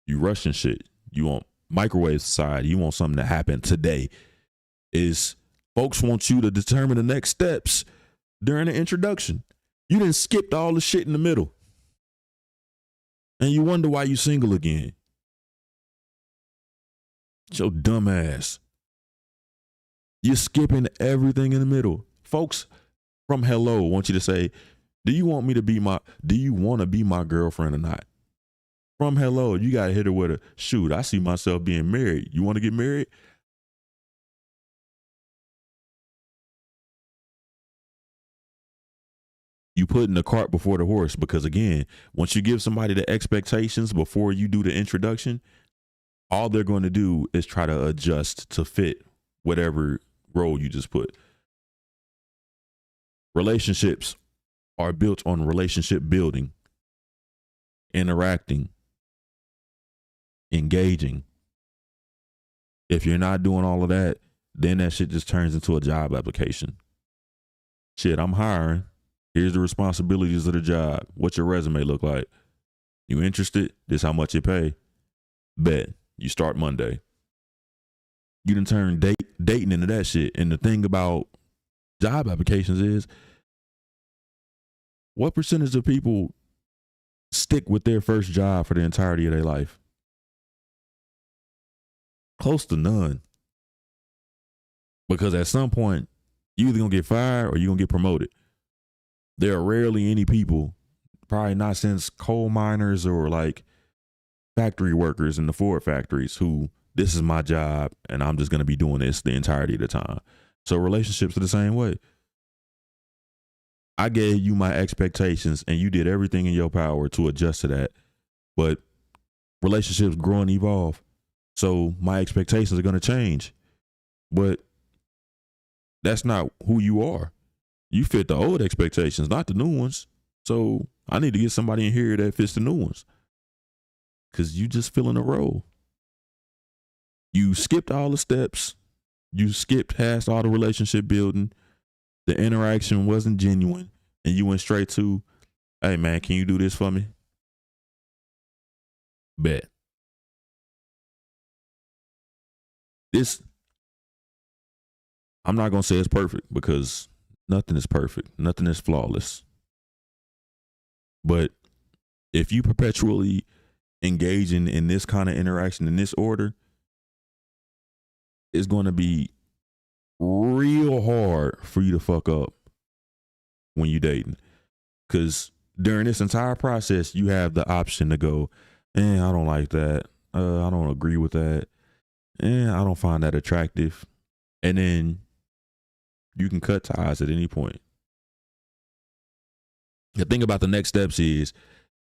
You rushing shit. You want microwave society. You want something to happen today. Is folks want you to determine the next steps during the introduction. You done skipped all the shit in the middle. And you wonder why you single again. It's your dumb ass. You're skipping everything in the middle. Folks from hello want you to say, do you want to be my girlfriend or not? From hello, you got to hit her with a, shoot, I see myself being married. You want to get married? You putting the cart before the horse, because again, once you give somebody the expectations before you do the introduction, all they're going to do is try to adjust to fit whatever role you just put. Relationships are built on relationship building, interacting, engaging. If you're not doing all of that, then that shit just turns into a job application. Shit, I'm hiring. Here's the responsibilities of the job. What's your resume look like? You interested? This how much you pay. Bet. You start Monday. You done turn dating into that shit. And the thing about job applications is, what percentage of people stick with their first job for the entirety of their life? Close to none. Because at some point, you either gonna get fired or you're gonna get promoted. There are rarely any people, probably not since coal miners or like factory workers in the Ford factories, who this is my job and I'm just going to be doing this the entirety of the time. So relationships are the same way. I gave you my expectations and you did everything in your power to adjust to that. But relationships grow and evolve. So my expectations are going to change. But that's not who you are. You fit the old expectations, not the new ones. So I need to get somebody in here that fits the new ones. Because you just filling a role. You skipped all the steps. You skipped past all the relationship building. The interaction wasn't genuine. And you went straight to, hey man, can you do this for me? Bet. I'm not going to say it's perfect, because nothing is perfect. Nothing is flawless. But if you perpetually engaging in this kind of interaction in this order, it's going to be real hard for you to fuck up when you dating. Because during this entire process, you have the option to go, I don't like that. I don't agree with that. I don't find that attractive. And then you can cut ties at any point. The thing about the next steps is,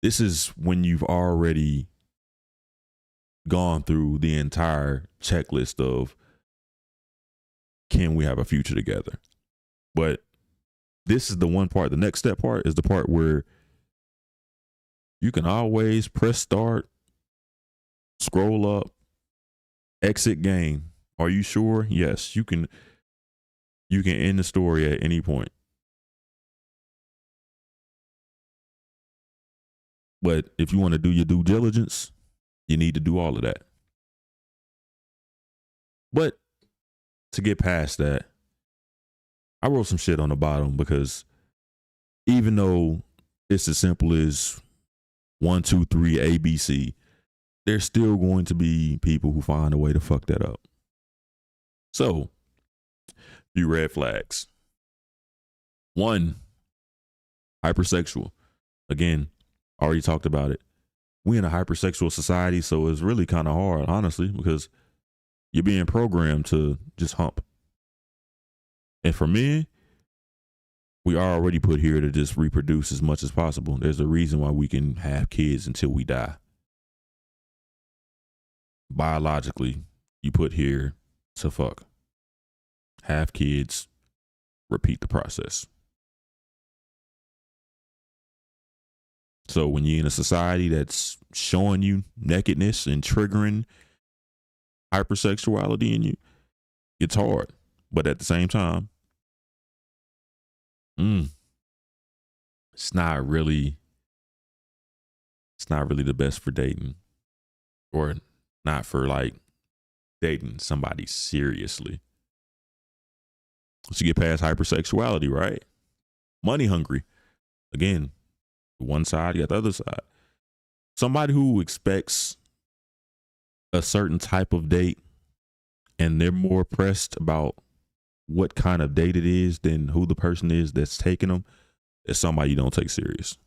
this is when you've already gone through the entire checklist of, can we have a future together? But this is the one part, the next step part is the part where you can always press start, scroll up, exit game. Are you sure? Yes, you can You can end the story at any point. But if you want to do your due diligence, you need to do all of that. But to get past that, I wrote some shit on the bottom because even though it's as simple as 1, 2, 3, ABC, there's still going to be people who find a way to fuck that up. So, few red flags. 1, hypersexual. Again, already talked about it. We in a hypersexual society, so it's really kind of hard, honestly, because you're being programmed to just hump. And for men, we are already put here to just reproduce as much as possible. There's a reason why we can have kids until we die. Biologically, you put here to fuck. Have kids, repeat the process. So when you're in a society that's showing you nakedness and triggering hypersexuality in you, it's hard. But at the same time, it's not really the best for dating, or not for like dating somebody seriously. Once you get past hypersexuality, right? Money hungry. Again, one side, you got the other side. Somebody who expects a certain type of date and they're more pressed about what kind of date it is than who the person is that's taking them, is somebody you don't take serious.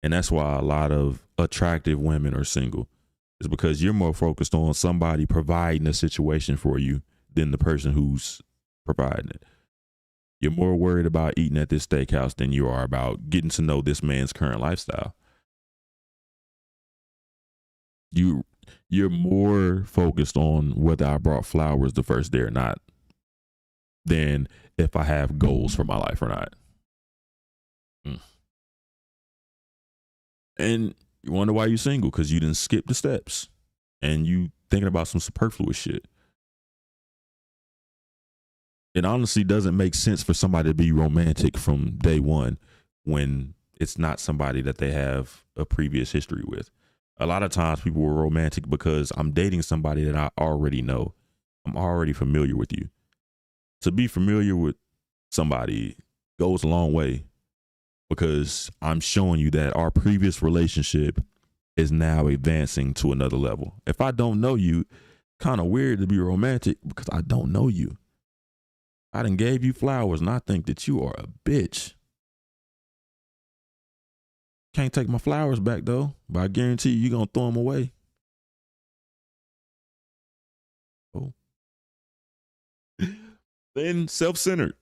And that's why a lot of attractive women are single. It's because you're more focused on somebody providing a situation for you than the person who's providing it. You're more worried about eating at this steakhouse than you are about getting to know this man's current lifestyle. You're more focused on whether I brought flowers the first day or not than if I have goals for my life or not. And you wonder why you're single, because you didn't skip the steps and you thinking about some superfluous shit. It honestly doesn't make sense for somebody to be romantic from day one when it's not somebody that they have a previous history with. A lot of times people were romantic because I'm dating somebody that I already know. I'm already familiar with you. To be familiar with somebody goes a long way, because I'm showing you that our previous relationship is now advancing to another level. If I don't know you, kind of weird to be romantic because I don't know you. I done gave you flowers and I think that you are a bitch. Can't take my flowers back though, but I guarantee you're going to throw them away. Oh. Then self-centered.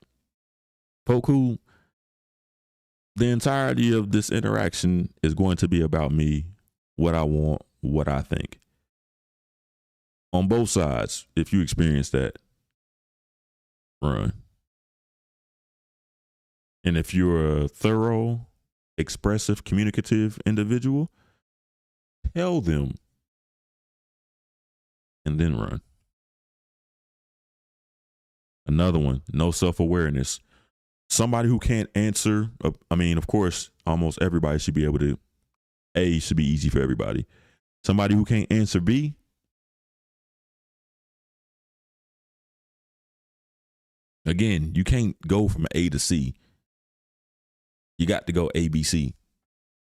Folk who the entirety of this interaction is going to be about me, what I want, what I think. On both sides, if you experience that, run. And if you're a thorough, expressive, communicative individual, tell them and then run. Another one, no self-awareness. Somebody who can't answer, I mean, of course, almost everybody should be able to, A, should be easy for everybody. Somebody who can't answer B, again, you can't go from A to C. You got to go A, B, C,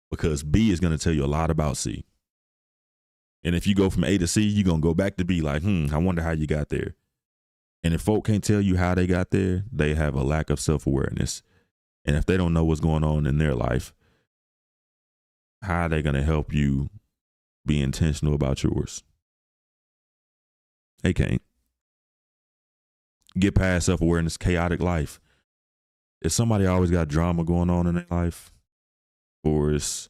because B is going to tell you a lot about C. And if you go from A to C, you're going to go back to B like, I wonder how you got there. And if folk can't tell you how they got there, they have a lack of self-awareness. And if they don't know what's going on in their life, how are they going to help you be intentional about yours? They can't. Get past self-awareness, chaotic life. If somebody always got drama going on in their life, or it's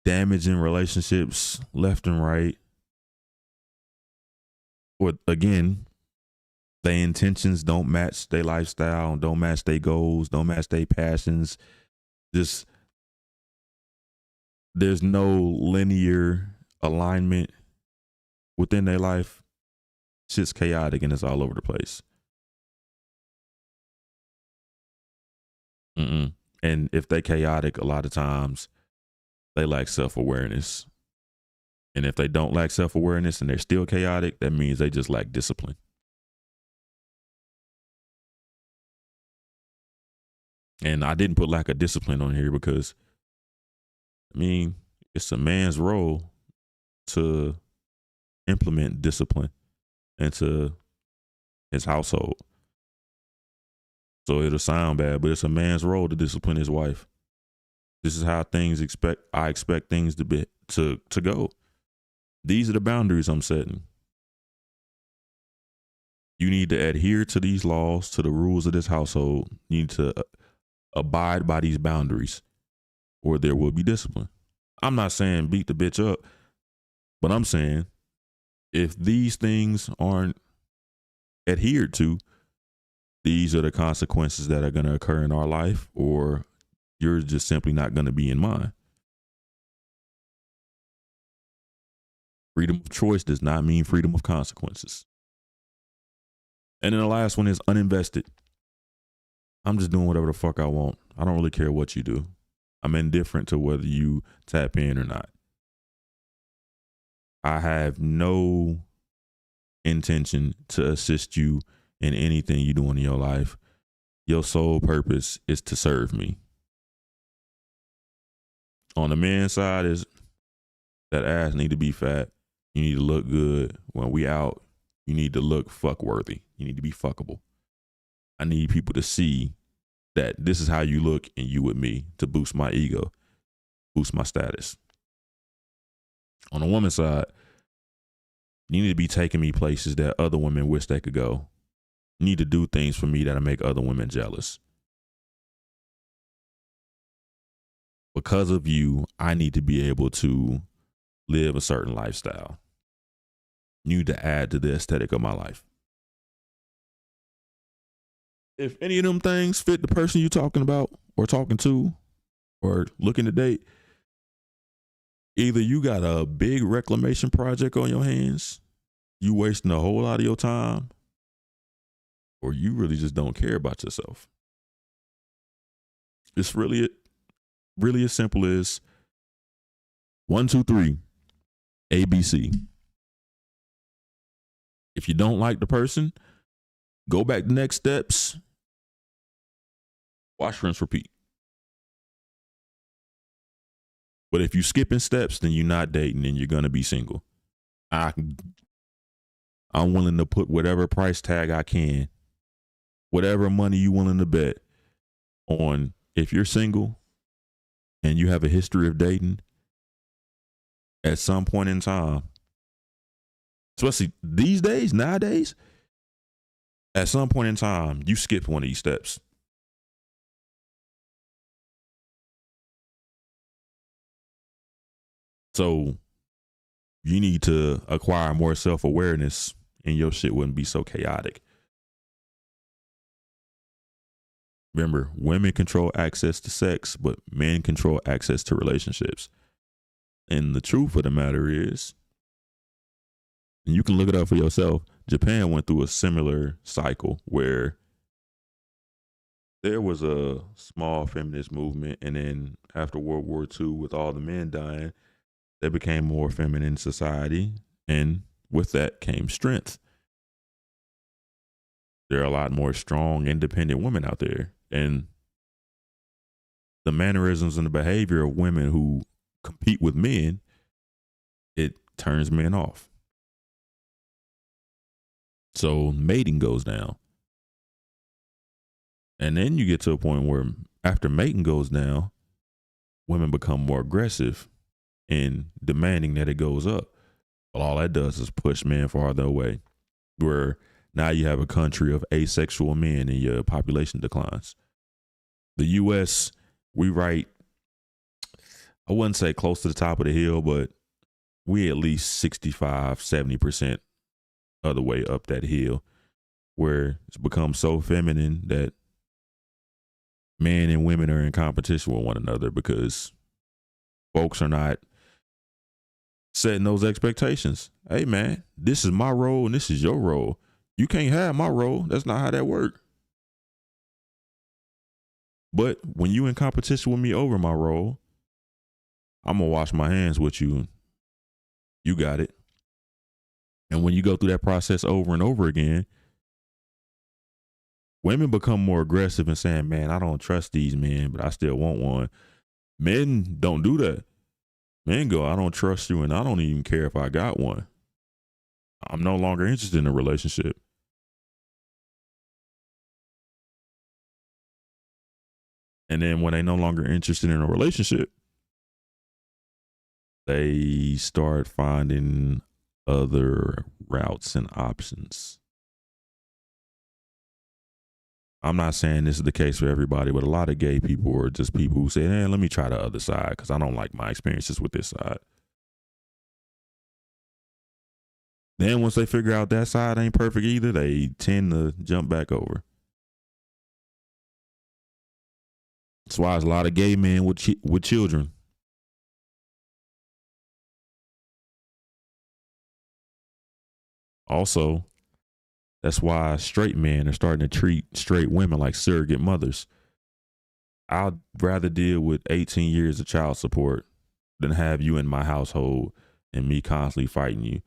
damaging relationships left and right, or again, their intentions don't match their lifestyle, don't match their goals, don't match their passions. Just there's no linear alignment within their life. Shit's chaotic and it's all over the place. Mm-mm. And if they chaotic, a lot of times they lack self-awareness. And if they don't lack self-awareness and they're still chaotic, that means they just lack discipline. And I didn't put lack of discipline on here because, I mean, it's a man's role to implement discipline into his household. So it'll sound bad, but it's a man's role to discipline his wife. This is how I expect things to be to go. These are the boundaries I'm setting. You need to adhere to these laws, to the rules of this household. You need to abide by these boundaries, or there will be discipline. I'm not saying beat the bitch up, but I'm saying if these things aren't adhered to, these are the consequences that are going to occur in our life, or you're just simply not going to be in mine. Freedom of choice does not mean freedom of consequences. And then the last one is uninvested. I'm just doing whatever the fuck I want. I don't really care what you do. I'm indifferent to whether you tap in or not. I have no intention to assist you in anything you're doing in your life. Your sole purpose is to serve me. On the man's side is that ass need to be fat. You need to look good. When we out, you need to look fuck worthy. You need to be fuckable. I need people to see that this is how you look and you with me, to boost my ego, boost my status. On the woman's side, you need to be taking me places that other women wish they could go. You need to do things for me that'll make other women jealous. Because of you, I need to be able to live a certain lifestyle. You need to add to the aesthetic of my life. If any of them things fit the person you're talking about or talking to or looking to date, either you got a big reclamation project on your hands, you wasting a whole lot of your time, or you really just don't care about yourself. It's really as simple as 1, 2, 3, ABC. If you don't like the person, go back to next steps. Wash, rinse, repeat. But if you skipping steps, then you're not dating and you're going to be single. I'm willing to put whatever price tag I can, whatever money you willing to bet on. If you're single and you have a history of dating, at some point in time, especially these days, nowadays, at some point in time, you skip one of these steps. So you need to acquire more self-awareness and your shit wouldn't be so chaotic. Remember, women control access to sex, but men control access to relationships. And the truth of the matter is, and you can look it up for yourself, Japan went through a similar cycle where there was a small feminist movement, and then after World War II, with all the men dying, they became more feminine society, and with that came strength. There are a lot more strong, independent women out there, and the mannerisms and the behavior of women who compete with men, it turns men off. So mating goes down. And then you get to a point where after mating goes down, women become more aggressive in demanding that it goes up. But all that does is push men farther away, where now you have a country of asexual men and your population declines. The U.S., we right, I wouldn't say close to the top of the hill, but we at least 65, 70% of the way up that hill, where it's become so feminine that men and women are in competition with one another because folks are not setting those expectations. Hey man, this is my role and this is your role. You can't have my role. That's not how that works. But when you in competition with me over my role, I'm gonna wash my hands with you. You got it. And when you go through that process over and over again, women become more aggressive and saying, man, I don't trust these men, but I still want one. Men don't do that. Men go, I don't trust you, and I don't even care if I got one. I'm no longer interested in a relationship. And then when they no longer interested in a relationship, they start finding other routes and options. I'm not saying this is the case for everybody, but a lot of gay people are just people who say, hey, let me try the other side because I don't like my experiences with this side. Then once they figure out that side ain't perfect either, they tend to jump back over. That's why there's a lot of gay men with children. Also, that's why straight men are starting to treat straight women like surrogate mothers. I'd rather deal with 18 years of child support than have you in my household and me constantly fighting you.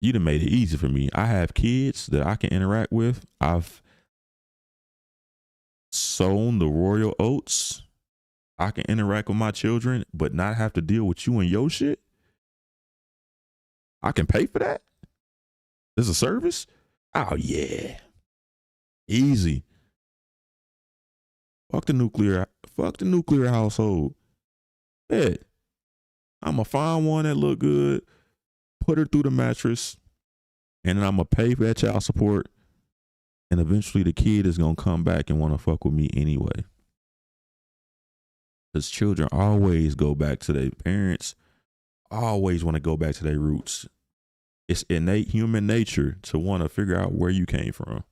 You done made it easy for me. I have kids that I can interact with. I've sown the royal oats. I can interact with my children, but not have to deal with you and your shit. I can pay for that. There's a service. Oh yeah, easy. Fuck the nuclear household. Bet I'ma find one that look good, put her through the mattress, and then I'ma pay for that child support. And eventually the kid is gonna come back and want to fuck with me anyway. Because children always go back to their parents, always want to go back to their roots. It's innate human nature to want to figure out where you came from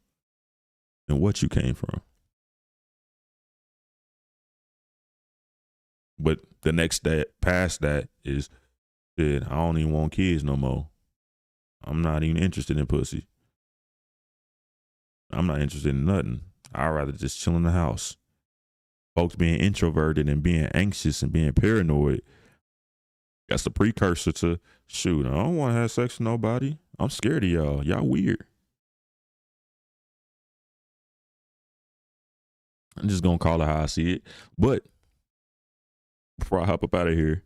and what you came from. But the next step past that is, shit, I don't even want kids no more. I'm not even interested in pussy. I'm not interested in nothing. I'd rather just chill in the house. Folks being introverted and being anxious and being paranoid, that's the precursor to, shoot, I don't want to have sex with nobody. I'm scared of y'all. Y'all weird. I'm just going to call it how I see it. But before I hop up out of here,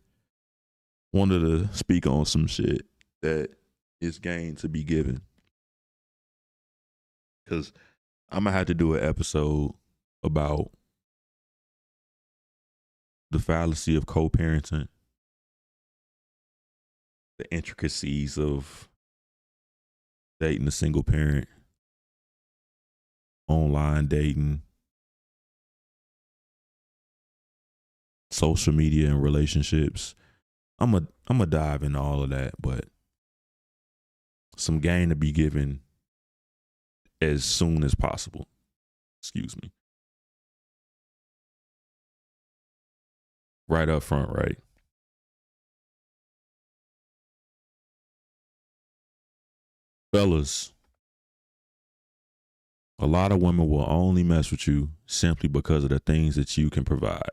wanted to speak on some shit that is gained to be given. Because I'm going to have to do an episode about the fallacy of co-parenting, the intricacies of dating a single parent, online dating, social media and relationships. I'm a dive into all of that, but some gain to be given as soon as possible. Excuse me. Right up front, right? Fellas, a lot of women will only mess with you simply because of the things that you can provide.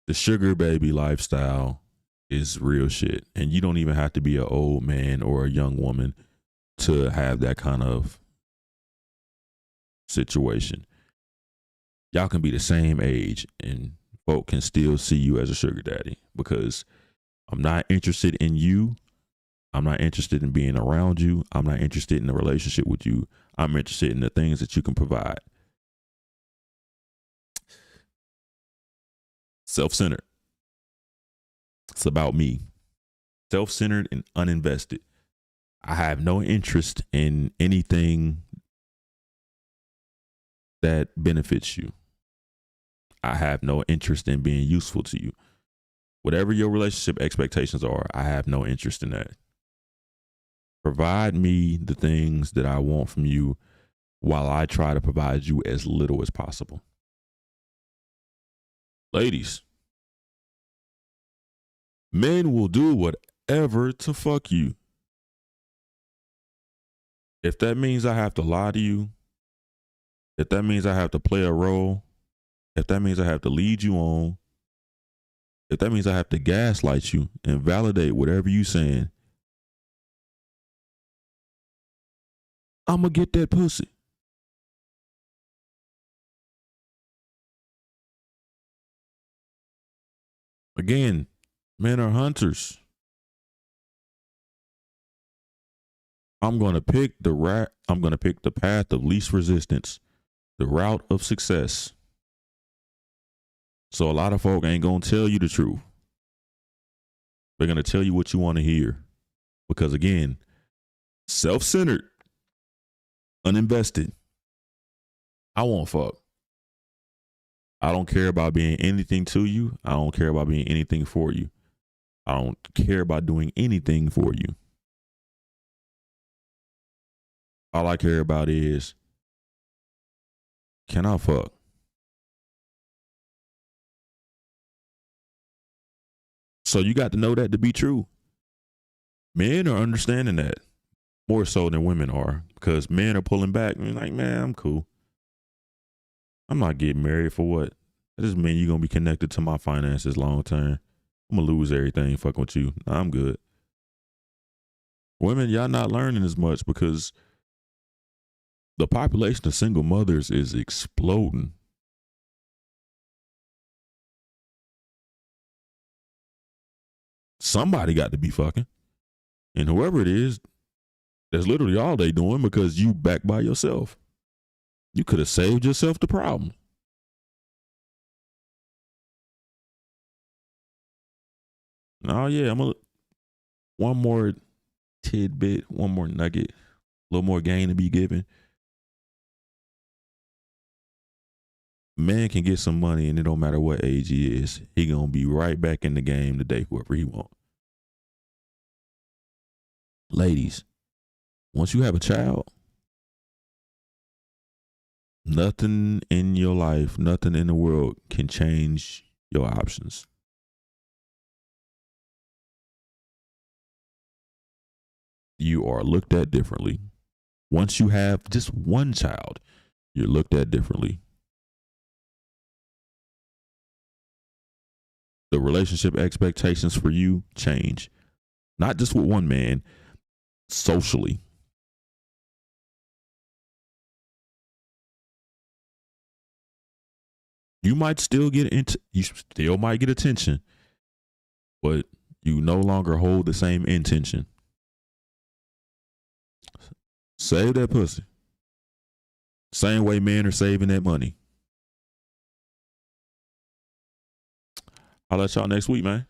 The sugar baby lifestyle is real shit. And you don't even have to be an old man or a young woman to have that kind of situation. Y'all can be the same age and folk can still see you as a sugar daddy, because I'm not interested in you. I'm not interested in being around you. I'm not interested in a relationship with you. I'm interested in the things that you can provide. Self-centered. It's about me. Self-centered and uninvested. I have no interest in anything that benefits you. I have no interest in being useful to you. Whatever your relationship expectations are, I have no interest in that. Provide me the things that I want from you while I try to provide you as little as possible. Ladies, men will do whatever to fuck you. If that means I have to lie to you, if that means I have to play a role, if that means I have to lead you on, if that means I have to gaslight you and validate whatever you saying, I'm going to get that pussy. Again, men are hunters. I'm going to pick I'm going to pick the path of least resistance, the route of success. So a lot of folk ain't going to tell you the truth. They're going to tell you what you want to hear. Because again, self-centered, uninvested. I won't fuck. I don't care about being anything to you. I don't care about being anything for you. I don't care about doing anything for you. All I care about is, can I fuck? So you got to know that to be true. Men are understanding that more so than women are, because men are pulling back and like, man, I'm cool. I'm not getting married for what? That doesn't mean you're going to be connected to my finances long term. I'm going to lose everything fucking with you. Nah, I'm good. Women, y'all not learning as much because the population of single mothers is exploding. Somebody got to be fucking. And whoever it is, that's literally all they doing because you back by yourself. You could have saved yourself the problem. Oh yeah, one more tidbit, one more nugget, a little more gain to be given. Man can get some money and it don't matter what age he is. He gonna be right back in the game to date whoever he want. Ladies, once you have a child, nothing in your life, nothing in the world can change your options. You are looked at differently. Once you have just one child, you're looked at differently. The relationship expectations for you change, not just with one man, socially. You might still you still might get attention, but you no longer hold the same intention. Save that pussy. Same way men are saving that money. I'll let y'all next week, man.